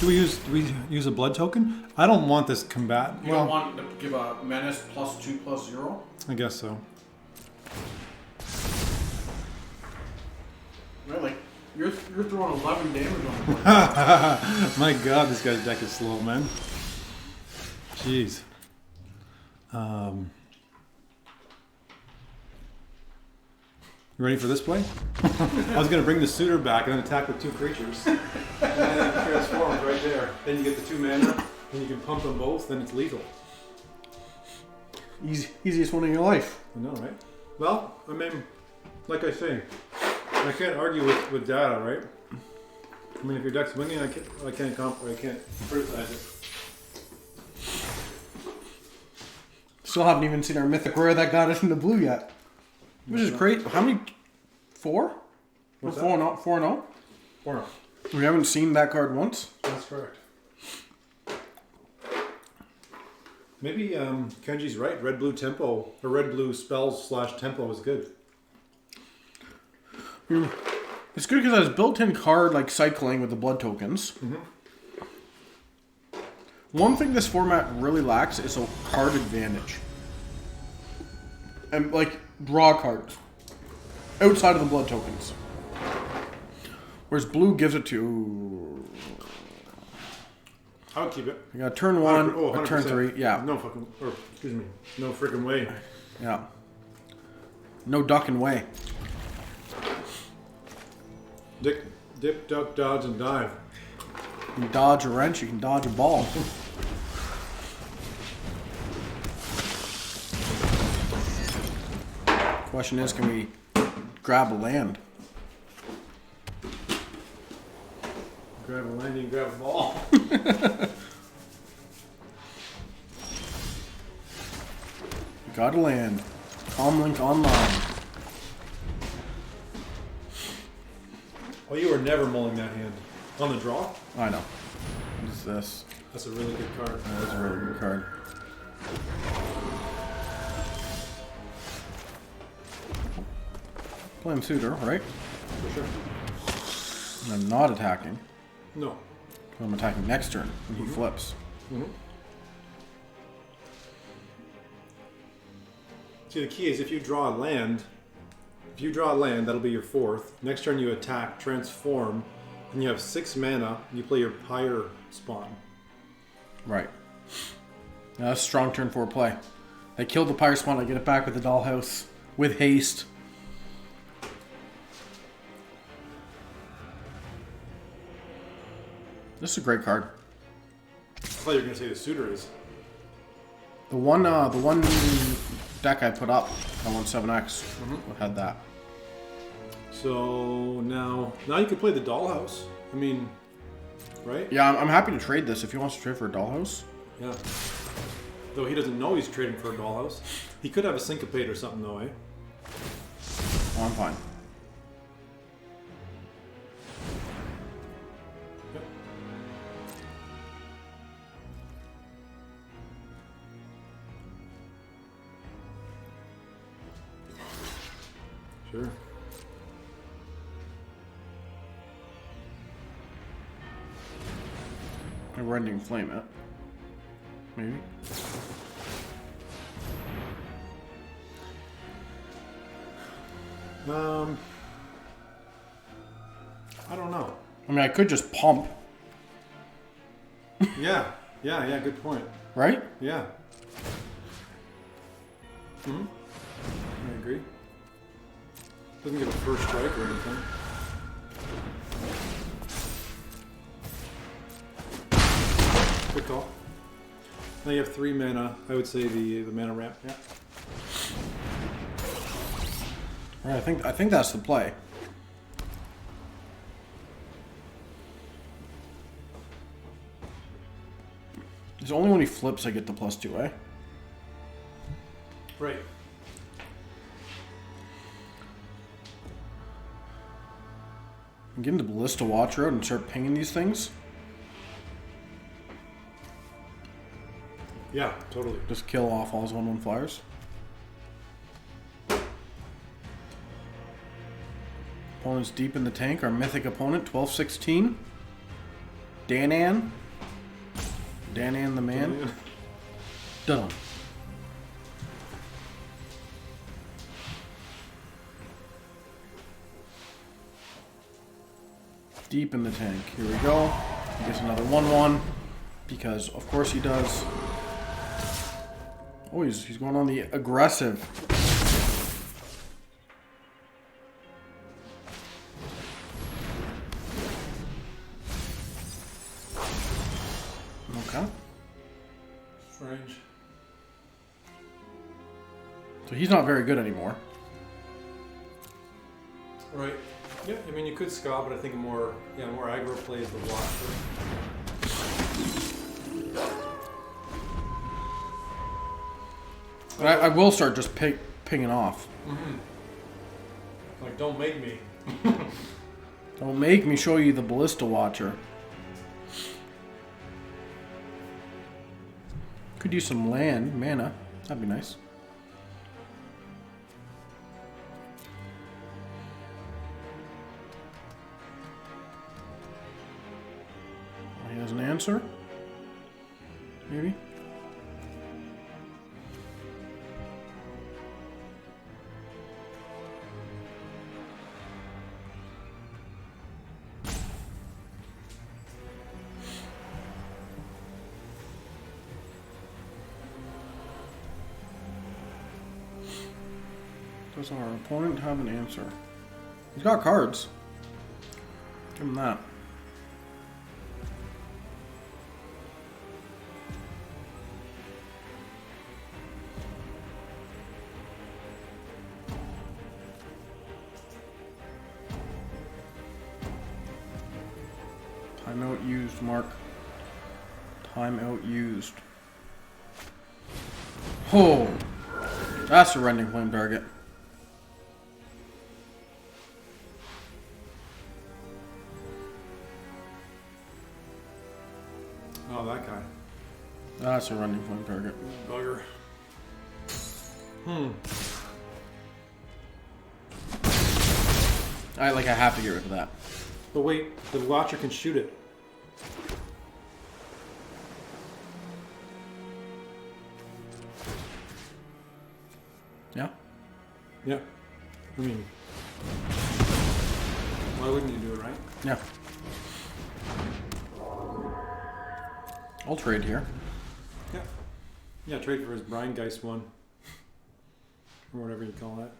Speaker 2: Do we use a blood token? I don't want this combat.
Speaker 1: You don't want to give a menace +2/+0?
Speaker 2: I guess so.
Speaker 1: Really? You're throwing 11 damage on the board.
Speaker 2: My God, this guy's deck is slow, man. Jeez. You ready for this play? I was going to bring the suitor back and then attack with 2 creatures. And then it transforms right there. Then you get the 2 mana, and you can pump them both, then it's lethal.
Speaker 3: Easiest one in your life.
Speaker 2: I know, right? Well, I mean, like I say, I can't argue with data, right? I mean, if your deck's winning, I can't criticize it.
Speaker 3: Still haven't even seen our mythic rare that got us into blue yet. Which is great. How many? 4?
Speaker 2: What's
Speaker 3: 4 and 0?
Speaker 2: 4.
Speaker 3: We haven't seen that card once.
Speaker 2: That's correct. Maybe Kenji's right. Red-blue tempo, or red-blue spells / tempo is good.
Speaker 3: It's good because it has built-in card like cycling with the blood tokens.
Speaker 2: Mm-hmm.
Speaker 3: One thing this format really lacks is a card advantage. And like draw cards outside of the blood tokens. Whereas blue gives it to.
Speaker 2: I would keep it.
Speaker 3: You got turn 1,
Speaker 2: Oh,
Speaker 3: turn 3. Yeah.
Speaker 2: No fucking, or excuse me, no freaking way.
Speaker 3: Yeah. No ducking way.
Speaker 2: Dip, duck, dodge, and dive.
Speaker 3: You can dodge a wrench, you can dodge a ball. Question is, can we grab a land?
Speaker 2: Grab a landing, grab a ball.
Speaker 1: Gotta land. Comlink online.
Speaker 2: Oh, you were never mulling that hand. On the draw?
Speaker 1: I know. What is this?
Speaker 2: That's a really good card.
Speaker 1: That's a really good card. Play him Suitor, right?
Speaker 2: For sure.
Speaker 1: And I'm not attacking.
Speaker 2: No.
Speaker 1: I'm attacking next turn when he flips.
Speaker 2: See, the key is if you draw a land, that'll be your 4th. Next turn you attack, transform, and you have 6 mana, and you play your Pyre spawn.
Speaker 1: Right. Now that's a strong turn 4 play. I killed the Pyre Spawn, I get it back with the Dollhouse. With haste. This is a great card.
Speaker 2: I thought you were going to say the Suitor is.
Speaker 1: The one deck I put up, I won 7X, had that.
Speaker 2: So now you can play the Dollhouse. I mean, right?
Speaker 1: Yeah, I'm happy to trade this if he wants to trade for a Dollhouse.
Speaker 2: Yeah. Though he doesn't know he's trading for a Dollhouse. He could have a Syncopate or something though, eh?
Speaker 1: Oh, I'm fine.
Speaker 2: Yep. Sure.
Speaker 1: A Rending Flame it. Maybe.
Speaker 2: I don't know.
Speaker 1: I mean, I could just pump,
Speaker 2: Yeah, good point.
Speaker 1: right?
Speaker 2: Yeah. I agree. Doesn't get a first strike or anything. Good call. Now you have 3 mana. I would say the mana ramp. Yeah.
Speaker 1: Right, I think that's the play. It's only when he flips I get the +2, eh?
Speaker 2: Right.
Speaker 1: I'm getting the Ballista Watcher out and start pinging these things.
Speaker 2: Yeah, totally.
Speaker 1: Just kill off all his 1/1 flyers. Opponent's deep in the tank. Our mythic opponent, 12-16. Danan. Danan the man. Done. Deep in the tank. Here we go. He gets another 1/1. Because, of course, he does. Oh, he's going on the aggressive. Okay.
Speaker 2: Strange.
Speaker 1: So he's not very good anymore.
Speaker 2: Right. Yeah, I mean you could Ska, but I think more aggro play is the Watcher.
Speaker 1: But I will start just pinging off.
Speaker 2: Like, don't make me.
Speaker 1: Don't make me show you the Ballista Watcher. Could use some land, mana. That'd be nice. He has an answer? Maybe? Does our opponent have an answer? He's got cards. Give him that. Timeout used, Mark. Timeout used. Oh! That's a Rending Flame target.
Speaker 2: Oh, that guy.
Speaker 1: That's a Rending Flame target.
Speaker 2: Bugger.
Speaker 1: I have to get rid of that.
Speaker 2: But wait, the Watcher can shoot it.
Speaker 1: Yeah?
Speaker 2: Yeah. I mean, why wouldn't you do it, right?
Speaker 1: Yeah. I'll trade here.
Speaker 2: Yeah. Yeah, trade for his Breingeist one. Or whatever you call that.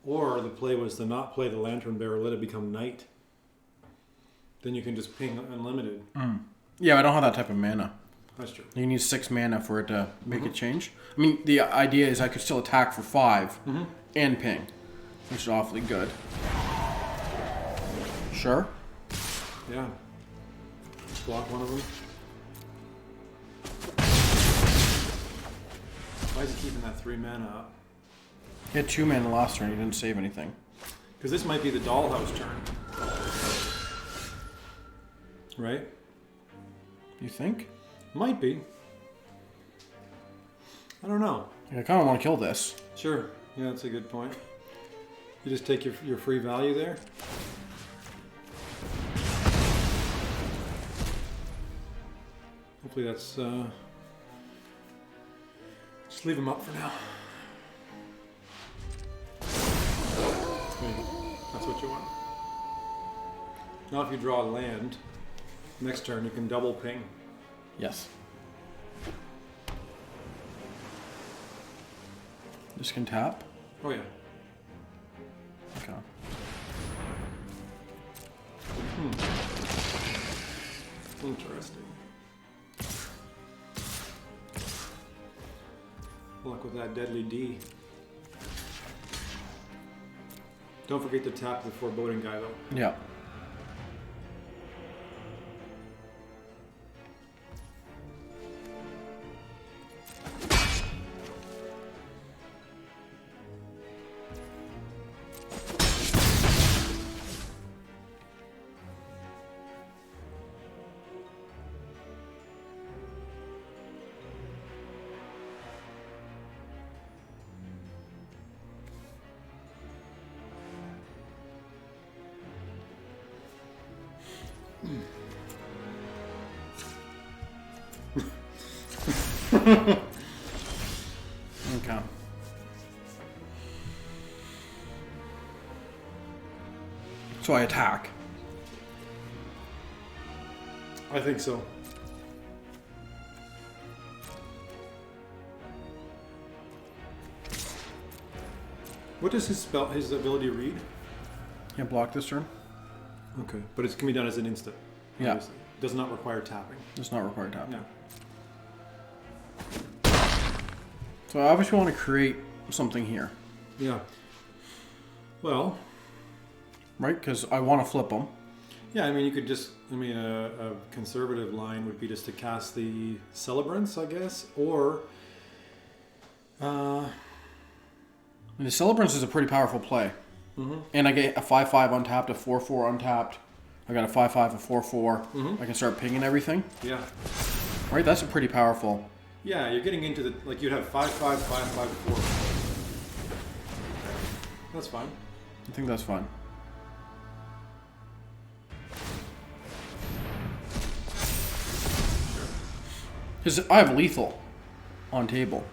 Speaker 2: Or the play was to not play the Lantern Bearer, let it become night. Then you can just ping unlimited.
Speaker 1: Yeah, I don't have that type of mana.
Speaker 2: That's true.
Speaker 1: You need 6 mana for it to make it change. I mean, the idea is I could still attack for 5 and ping, which is awfully good. Sure.
Speaker 2: Yeah. Block one of them. Why is he keeping that 3 mana up?
Speaker 1: He had 2 mana last turn. He didn't save anything.
Speaker 2: Because this might be the Dollhouse turn. Right?
Speaker 1: You think?
Speaker 2: Might be. I don't know.
Speaker 1: I kind of want to kill this.
Speaker 2: Sure. Yeah, that's a good point. You just take your free value there. Hopefully that's... just leave him up for now. Maybe. That's what you want. Now if you draw land, next turn you can double ping.
Speaker 1: Yes. This can tap.
Speaker 2: Oh yeah.
Speaker 1: Okay.
Speaker 2: Interesting. Luck with that deadly D. Don't forget to tap the foreboding guy though.
Speaker 1: Yeah. Okay. So I attack.
Speaker 2: I think so. What does his ability read?
Speaker 1: Can't block this turn.
Speaker 2: Okay, but it can be done as an instant.
Speaker 1: Yeah.
Speaker 2: Obviously. Does not require tapping.
Speaker 1: It's not required tap.
Speaker 2: Yeah.
Speaker 1: So I obviously want to create something here,
Speaker 2: Yeah. Well,
Speaker 1: right? Because I want to flip them.
Speaker 2: yeah, I mean, you could just, a conservative line would be just to cast the Celebrants, I guess, or,
Speaker 1: And the Celebrants is a pretty powerful play. And I get a 5/5 untapped, a 4/4 untapped. I got a 5/5, a 4/4. I can start pinging everything.
Speaker 2: yeah.
Speaker 1: Right? That's a pretty powerful.
Speaker 2: Yeah, you're getting into you'd have 5/5, 5/5, 4. That's fine.
Speaker 1: I think that's fine. Because I have lethal on table.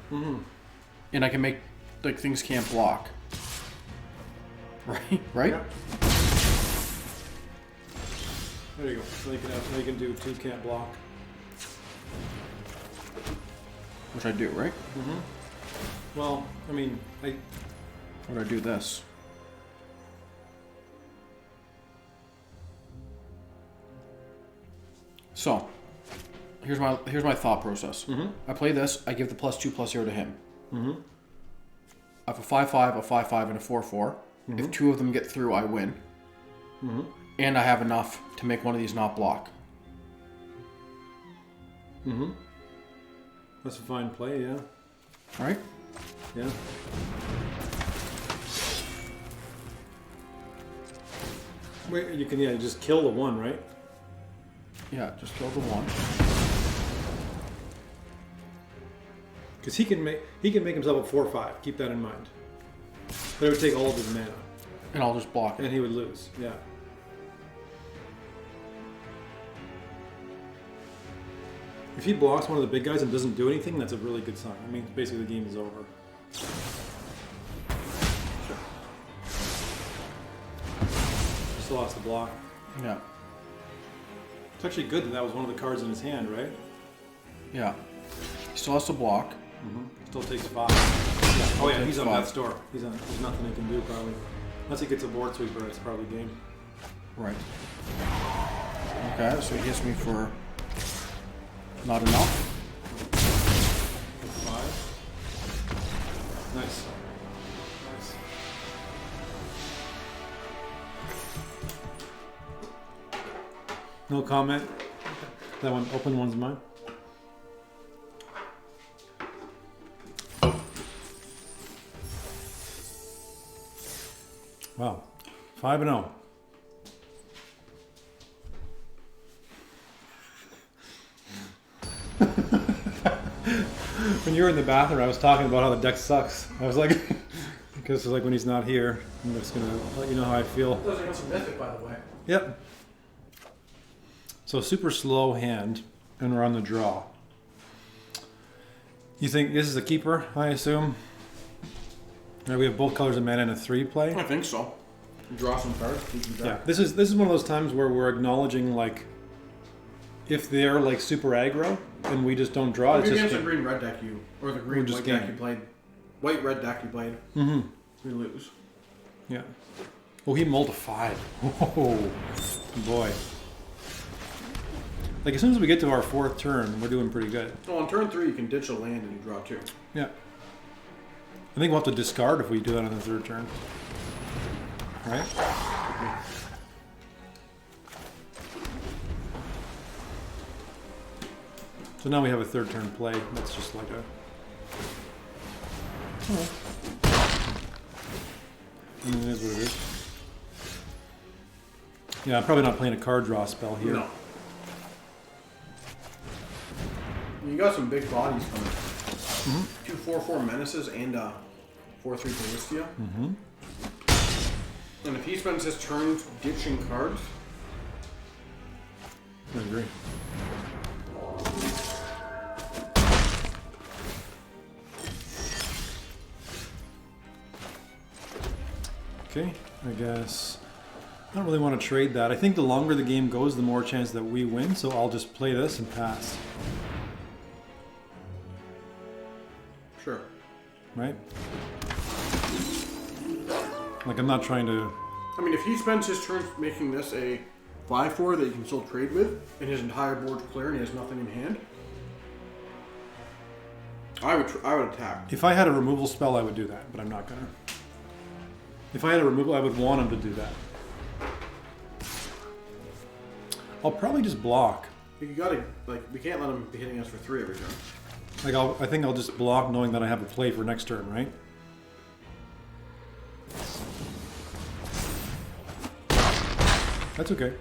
Speaker 1: And I can make, things can't block. Right? Right?
Speaker 2: Yeah. There you go. So you can do 2 can't block.
Speaker 1: Which I do, right?
Speaker 2: Well, I mean,
Speaker 1: Or do I do this? So, here's my thought process. I play this. I give the +2/+0 to him. I have a 5/5, a 5/5, and a 4/4. If 2 of them get through, I win. And I have enough to make one of these not block.
Speaker 2: Mm-hmm. That's a fine play, yeah.
Speaker 1: All right.
Speaker 2: Yeah. Wait, you can just kill the one, right?
Speaker 1: Yeah, just kill the one.
Speaker 2: Because he can make himself a 4/5. Keep that in mind. But it would take all of his mana,
Speaker 1: And I'll just block it.
Speaker 2: and he would lose. Yeah. If he blocks one of the big guys and doesn't do anything, that's a really good sign. I mean, basically the game is over. Still has to block.
Speaker 1: Yeah.
Speaker 2: It's actually good that that was one of the cards in his hand, right?
Speaker 1: Yeah. He still has to block.
Speaker 2: Mm-hmm. Still takes 5. Yeah. Oh yeah, he's on
Speaker 1: 5.
Speaker 2: death's door. There's nothing he can do probably. Unless he gets a board sweeper, it's probably game.
Speaker 1: Right. Okay, so he hits me for not enough.
Speaker 2: 5. Nice. Nice. No comment. That one, open one's mine. Wow, 5-0. When you were in the bathroom, I was talking about how the deck sucks. I was like, because it's like when he's not here, I'm just gonna let you know how I feel.
Speaker 1: Those are some mythic, by the way.
Speaker 2: Yep. So super slow hand, and we're on the draw. You think this is a keeper, I assume? Right, we have both colors of mana and a 3 play.
Speaker 1: I think so. Draw some cards.
Speaker 2: Yeah, this is one of those times where we're acknowledging like if they're like super aggro and we just don't draw.
Speaker 1: If
Speaker 2: It's
Speaker 1: you're
Speaker 2: just
Speaker 1: against the green red deck or the green
Speaker 2: just
Speaker 1: white deck
Speaker 2: game.
Speaker 1: you played, white red deck you played,
Speaker 2: mm-hmm.
Speaker 1: we lose.
Speaker 2: Yeah. Oh, he mulled a 5. Oh boy. Like as soon as we get to our 4th turn, we're doing pretty good.
Speaker 1: So on turn 3, you can ditch a land and you draw 2.
Speaker 2: Yeah. I think we'll have to discard if we do that on the 3rd turn. Right? So now we have a 3rd turn play. That's just like a... Oh. I mean, it is what it is. Yeah, I'm probably not playing a card draw spell here.
Speaker 1: No. You got some big bodies coming. Mm-hmm. 2 4/4 menaces and 4/3 Ballistia.
Speaker 2: Mm-hmm.
Speaker 1: And if he spends his turn ditching cards,
Speaker 2: I agree. Okay, I guess I don't really want to trade that. I think the longer the game goes, the more chance that we win, so I'll just play this and pass.
Speaker 1: sure.
Speaker 2: Right? Like, I'm not trying to...
Speaker 1: I mean, if he spends his turn making this a 5/4 that you can still trade with, and his entire board's clear and he has nothing in hand, I would attack.
Speaker 2: If I had a removal spell, I would do that, but I'm not gonna. If I had a removal, I would want him to do that. I'll probably just block.
Speaker 1: You gotta, like, we can't let him be hitting us for 3 every turn.
Speaker 2: Like, I think I'll just block knowing that I have a play for next turn, right? That's okay.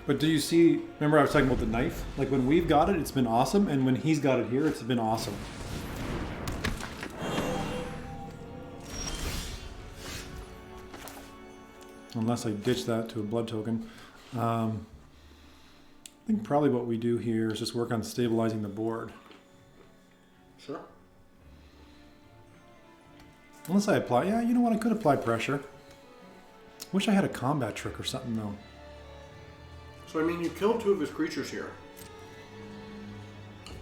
Speaker 2: But do you see, remember I was talking about the knife? Like when we've got it, it's been awesome, and when he's got it here, it's been awesome. Unless I ditch that to a blood token. I think probably what we do here is just work on stabilizing the board.
Speaker 1: Sure.
Speaker 2: Unless I apply, yeah, you know what, I could apply pressure. Wish I had a combat trick or something though.
Speaker 1: So, I mean, you killed 2 of his creatures here.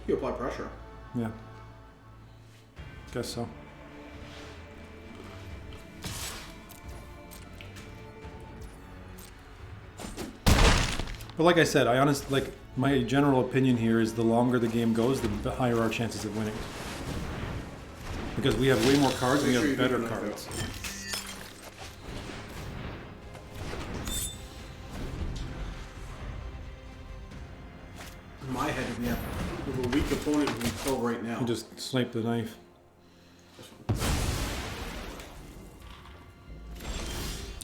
Speaker 1: You apply pressure.
Speaker 2: Yeah. Guess so. But like I said, I honestly like my general opinion here is the longer the game goes, the higher our chances of winning. Because we have way more cards and we have better cards.
Speaker 1: In my head, we have a weak opponent who we kill right now.
Speaker 2: You just snipe the knife.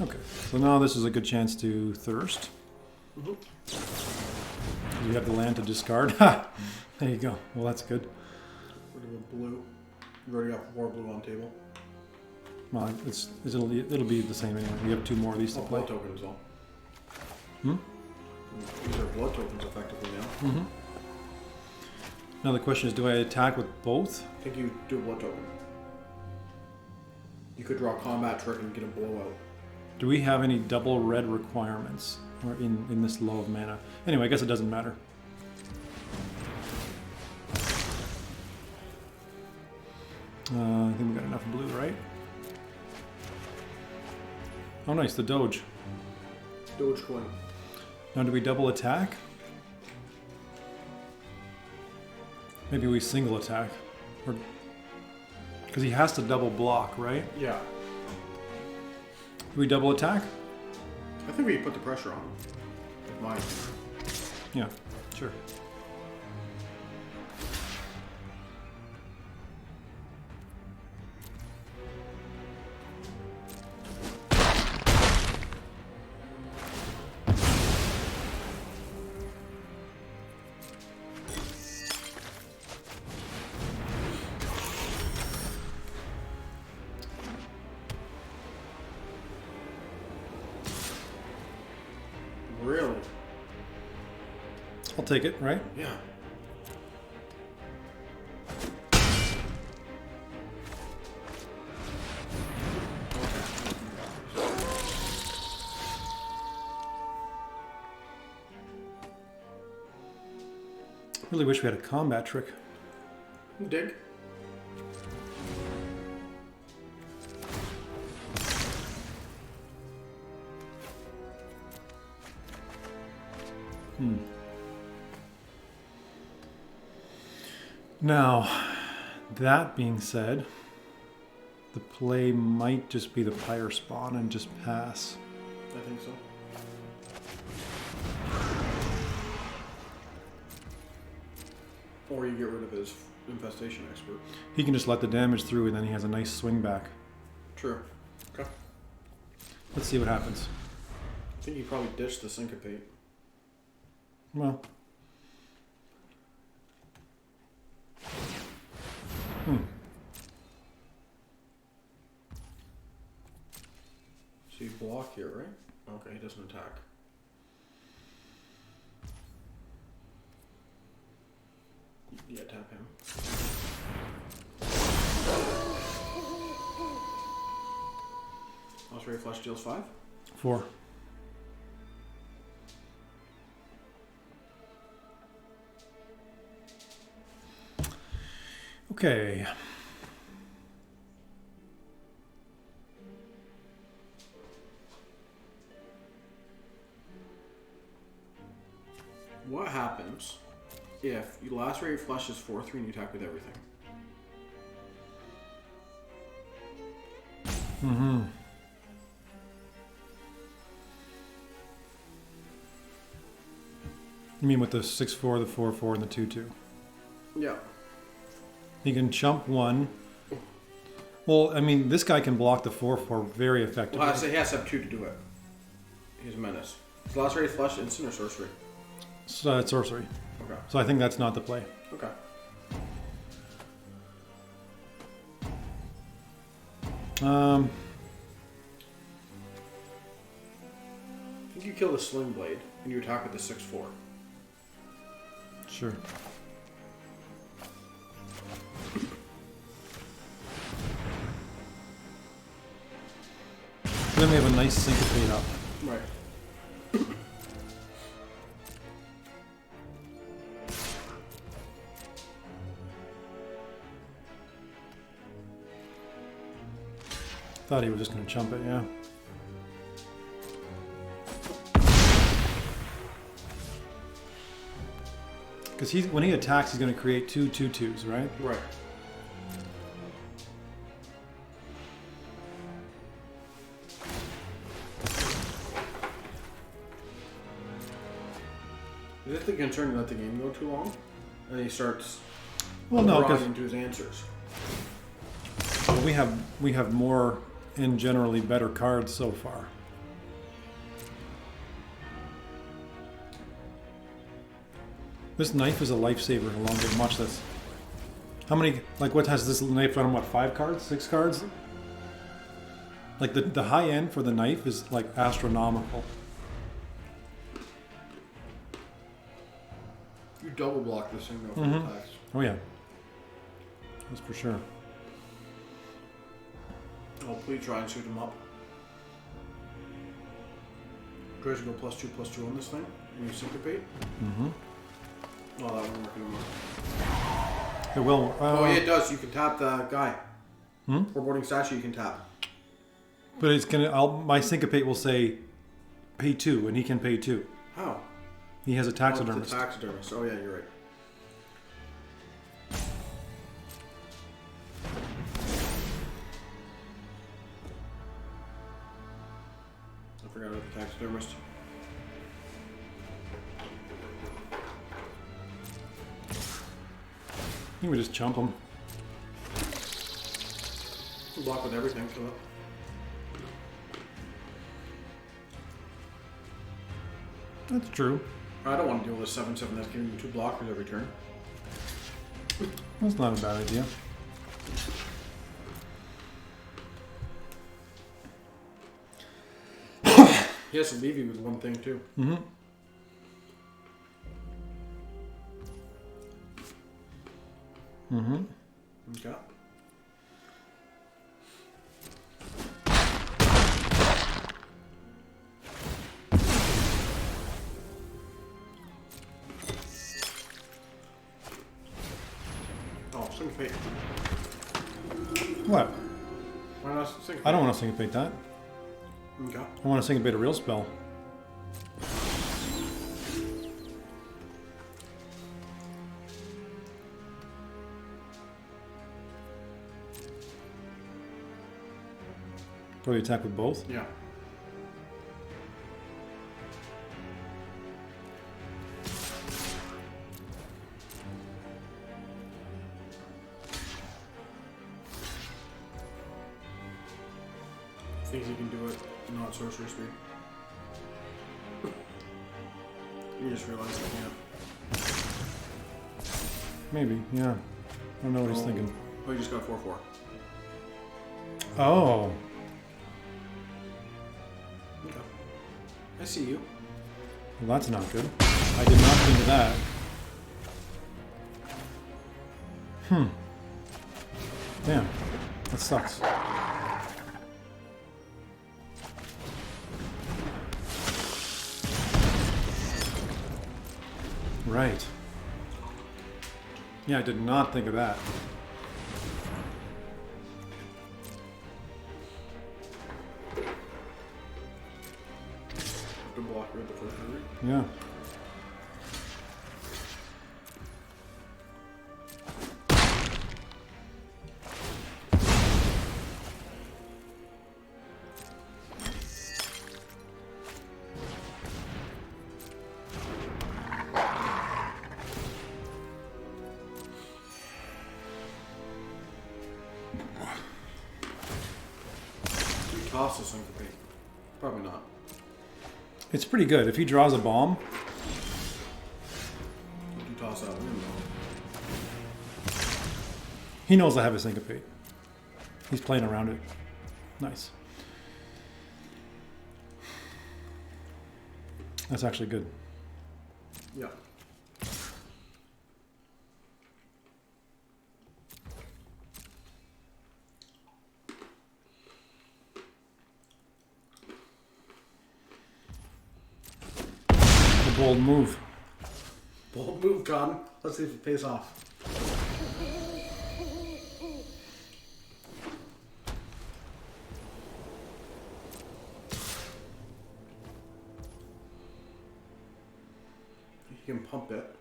Speaker 2: Okay, so now this is a good chance to thirst. You have the land to discard. Ha! There you go. Well, that's good.
Speaker 1: Rid of the blue. You've already got 4 blue on table.
Speaker 2: Well, it'll be the same anyway. We have 2 more of these to play.
Speaker 1: Blood tokens, though.
Speaker 2: Hmm?
Speaker 1: These are blood tokens, effectively, now.
Speaker 2: Mm-hmm. Now the question is, do I attack with both?
Speaker 1: I think you do a blood token. You could draw a combat trick and get a blowout.
Speaker 2: Do we have any double red requirements or in this low of mana? Anyway, I guess it doesn't matter. I think we got enough blue, right? Oh, nice, the Doge.
Speaker 1: Dogecoin.
Speaker 2: Now, do we double attack? Maybe we single attack. Because he has to double block, right?
Speaker 1: Yeah.
Speaker 2: Do we double attack?
Speaker 1: I think we put the pressure on him. With mine.
Speaker 2: Yeah, sure.
Speaker 1: Really?
Speaker 2: I'll take it, right?
Speaker 1: Yeah.
Speaker 2: Really wish we had a combat trick.
Speaker 1: Dig.
Speaker 2: Now, that being said, the play might just be the Pyre Spawn and just pass.
Speaker 1: I think so. Or you get rid of his infestation expert.
Speaker 2: He can just let the damage through and then he has a nice swing back.
Speaker 1: True. Okay.
Speaker 2: Let's see what happens.
Speaker 1: I think you probably ditched the syncopate.
Speaker 2: Well.
Speaker 1: So you block here, right? Okay, he doesn't attack. Yeah, tap him. Last Ray Flush deals 5.
Speaker 2: 4. Okay.
Speaker 1: What happens if you lacerate flushes 4/3 and you attack with everything?
Speaker 2: Mm-hmm. You mean with the 6/4, the 4/4, and the 2/2?
Speaker 1: Yeah.
Speaker 2: He can chump 1. Well, I mean, this guy can block the 4/4 very effectively.
Speaker 1: Well, I say he has to have 2 to do it. He's a menace. Is lacerate flush instant or sorcery?
Speaker 2: So, it's sorcery.
Speaker 1: Okay.
Speaker 2: So I think that's not the play.
Speaker 1: Okay. I think you kill the Sling Blade and you attack with the 6/4.
Speaker 2: Sure. Then we have a nice syncopate up.
Speaker 1: Right.
Speaker 2: Thought he was just going to chump it, yeah. Because when he attacks, he's going to create 2/2/2s, right?
Speaker 1: Right. Is it the concern to let the game go too long? And he starts
Speaker 2: Well, no,
Speaker 1: running
Speaker 2: because
Speaker 1: into his answers.
Speaker 2: we have more and generally better cards so far. This knife is a lifesaver along with much that's. How many, like, what has this knife on, what, 5 cards? 6 cards? Like, the high end for the knife is, like, astronomical.
Speaker 1: You double block this thing though for attacks.
Speaker 2: Oh, yeah. That's for sure.
Speaker 1: Oh, please try and shoot him up. Tries to go +2/+2 on this thing, and you syncopate.
Speaker 2: Mm-hmm.
Speaker 1: Oh, that won't work anymore.
Speaker 2: It will.
Speaker 1: Oh, yeah, it does. You can tap the guy.
Speaker 2: Hmm?
Speaker 1: Foreboding statue you can tap.
Speaker 2: But it's gonna. My syncopate will say, pay 2, and he can pay 2.
Speaker 1: How?
Speaker 2: He has a
Speaker 1: Oh,
Speaker 2: taxidermist.
Speaker 1: it's a taxidermist. Oh, yeah, you're right. I forgot about the taxidermist.
Speaker 2: I think we just chump him.
Speaker 1: Block with everything, so
Speaker 2: That's true.
Speaker 1: I don't want to deal with a 7/7 that's giving you 2 blockers every turn.
Speaker 2: That's not a bad idea.
Speaker 1: He has to leave you with one thing, too.
Speaker 2: Mm-hmm. Mm-hmm.
Speaker 1: Okay. Oh, syncopate.
Speaker 2: What?
Speaker 1: Why not syncopate?
Speaker 2: I don't want to syncopate that.
Speaker 1: Okay.
Speaker 2: I want to syncopate a real spell. Probably attack with both.
Speaker 1: Yeah. Thinks he can do it, not sorcery speed. You just realized that, yeah.
Speaker 2: Maybe, yeah. I don't know what he's thinking.
Speaker 1: Oh, you just got 4/4.
Speaker 2: Oh.
Speaker 1: Okay. I see you.
Speaker 2: Well, that's not good. I did not think of that. Damn. That sucks. Right. Yeah, I did not think of that.
Speaker 1: Have to block her at the first turn.
Speaker 2: Yeah.
Speaker 1: You toss the syncopate. Probably not.
Speaker 2: It's pretty good. If he draws a bomb,
Speaker 1: You toss out a window.
Speaker 2: he knows I have a syncopate. He's playing around it. Nice. That's actually good.
Speaker 1: Yeah.
Speaker 2: A bold move.
Speaker 1: Bold move, John. Let's see if it pays off. You can pump it.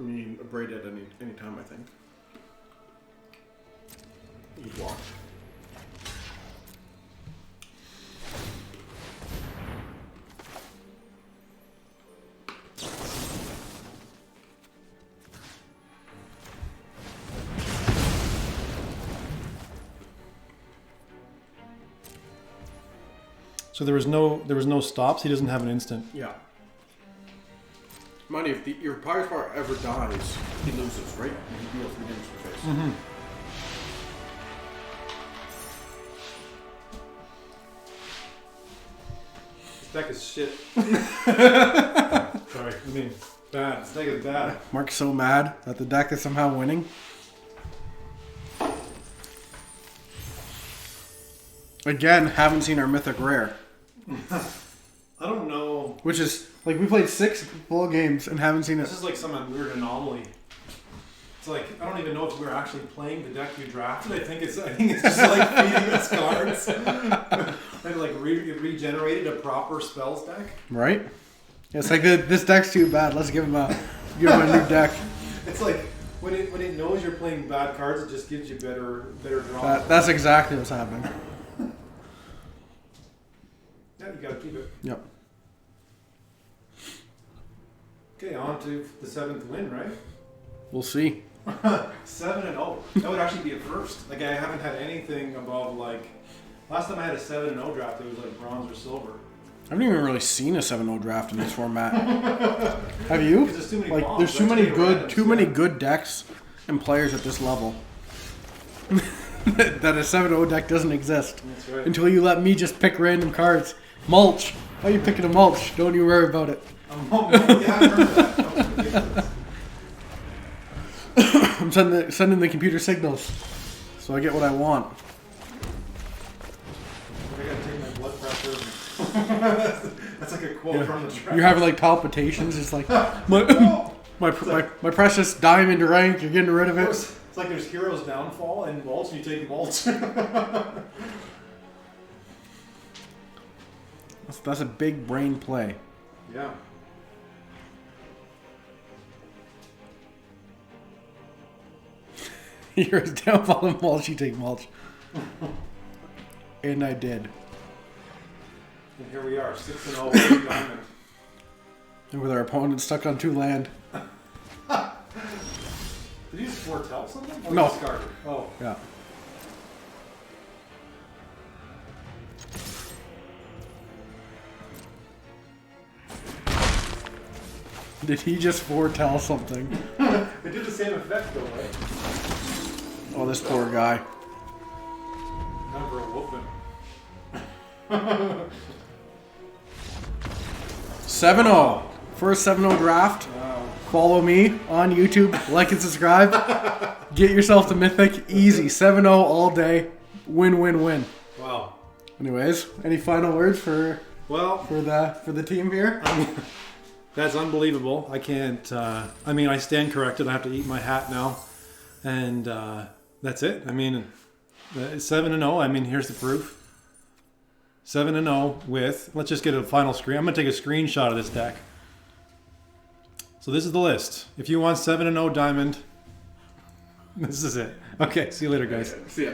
Speaker 1: I mean, braid at any time, I think. You block.
Speaker 2: So there was no stops. He doesn't have an instant.
Speaker 1: Yeah. Mind you, if your Pirate's Power ever dies, he loses, right? You deal 3 damage to the face.
Speaker 2: Mm-hmm. This deck is shit. Sorry, I mean, bad. This deck is bad.
Speaker 3: Mark's so mad that the deck is somehow winning. Again, haven't seen our mythic rare.
Speaker 2: I don't know.
Speaker 3: Which is, like, we played 6 full games and haven't seen it.
Speaker 2: This is like some weird anomaly. It's like, I don't even know if we're actually playing the deck you drafted. I think it's just like feeding us cards. And like regenerated a proper spells deck.
Speaker 3: Right? It's like, this deck's too bad. Let's give him a new deck.
Speaker 2: It's like, when it knows you're playing bad cards, it just gives you better draws.
Speaker 3: That's exactly what's happening.
Speaker 2: Yeah, you gotta keep it.
Speaker 3: Yep.
Speaker 2: Okay, on to the 7th win, right?
Speaker 3: We'll see.
Speaker 2: 7-0. That would actually be a first. Like, I haven't had anything above, like, last time I had a 7-0 draft, it was like bronze or silver.
Speaker 3: I haven't even really seen a 7-0 draft in this format. Have you?
Speaker 2: There's too many
Speaker 3: Like,
Speaker 2: bombs.
Speaker 3: there's
Speaker 2: That's
Speaker 3: too many good decks and players at this level. That a 7-0 deck doesn't exist.
Speaker 2: That's right.
Speaker 3: Until you let me just pick random cards. Mulch. Why are you picking a mulch? Don't you worry about it.
Speaker 2: Yeah, I remember that. That was ridiculous.
Speaker 3: I'm sending the computer signals so I get what I want.
Speaker 2: I gotta take my blood pressure. That's like a quote from the draft.
Speaker 3: You're having like palpitations. It's like my precious diamond rank. You're getting rid of it.
Speaker 2: It's like there's Heroes Downfall and Mulch, and you take Mulch.
Speaker 3: That's a big brain play.
Speaker 2: Yeah.
Speaker 3: You're downfall and mulch. You take mulch. And I did.
Speaker 2: And here we are, 6-0 with Diamond.
Speaker 3: And with our opponent stuck on 2 land.
Speaker 2: Did you just foretell something? Or
Speaker 3: No.
Speaker 2: discard it? Oh.
Speaker 3: Yeah. Did he just foretell something?
Speaker 2: It did the same effect though, right?
Speaker 3: Oh, this poor guy.
Speaker 2: Number a whooping.
Speaker 3: 7-0. First 7-0 draft.
Speaker 2: Wow.
Speaker 3: Follow me on YouTube. Like and subscribe. Get yourself to Mythic. Easy. 7-0 all day. Win, win, win.
Speaker 2: Wow.
Speaker 3: Anyways, any final words for
Speaker 2: Well,
Speaker 3: the team here?
Speaker 2: that's unbelievable. I can't. I mean, I stand corrected. I have to eat my hat now, and that's it. I mean, 7-0. I mean, here's the proof. 7-0 with. Let's just get a final screen. I'm gonna take a screenshot of this deck. So this is the list. If you want 7-0 Diamond, this is it. Okay. See you later, guys.
Speaker 1: See ya.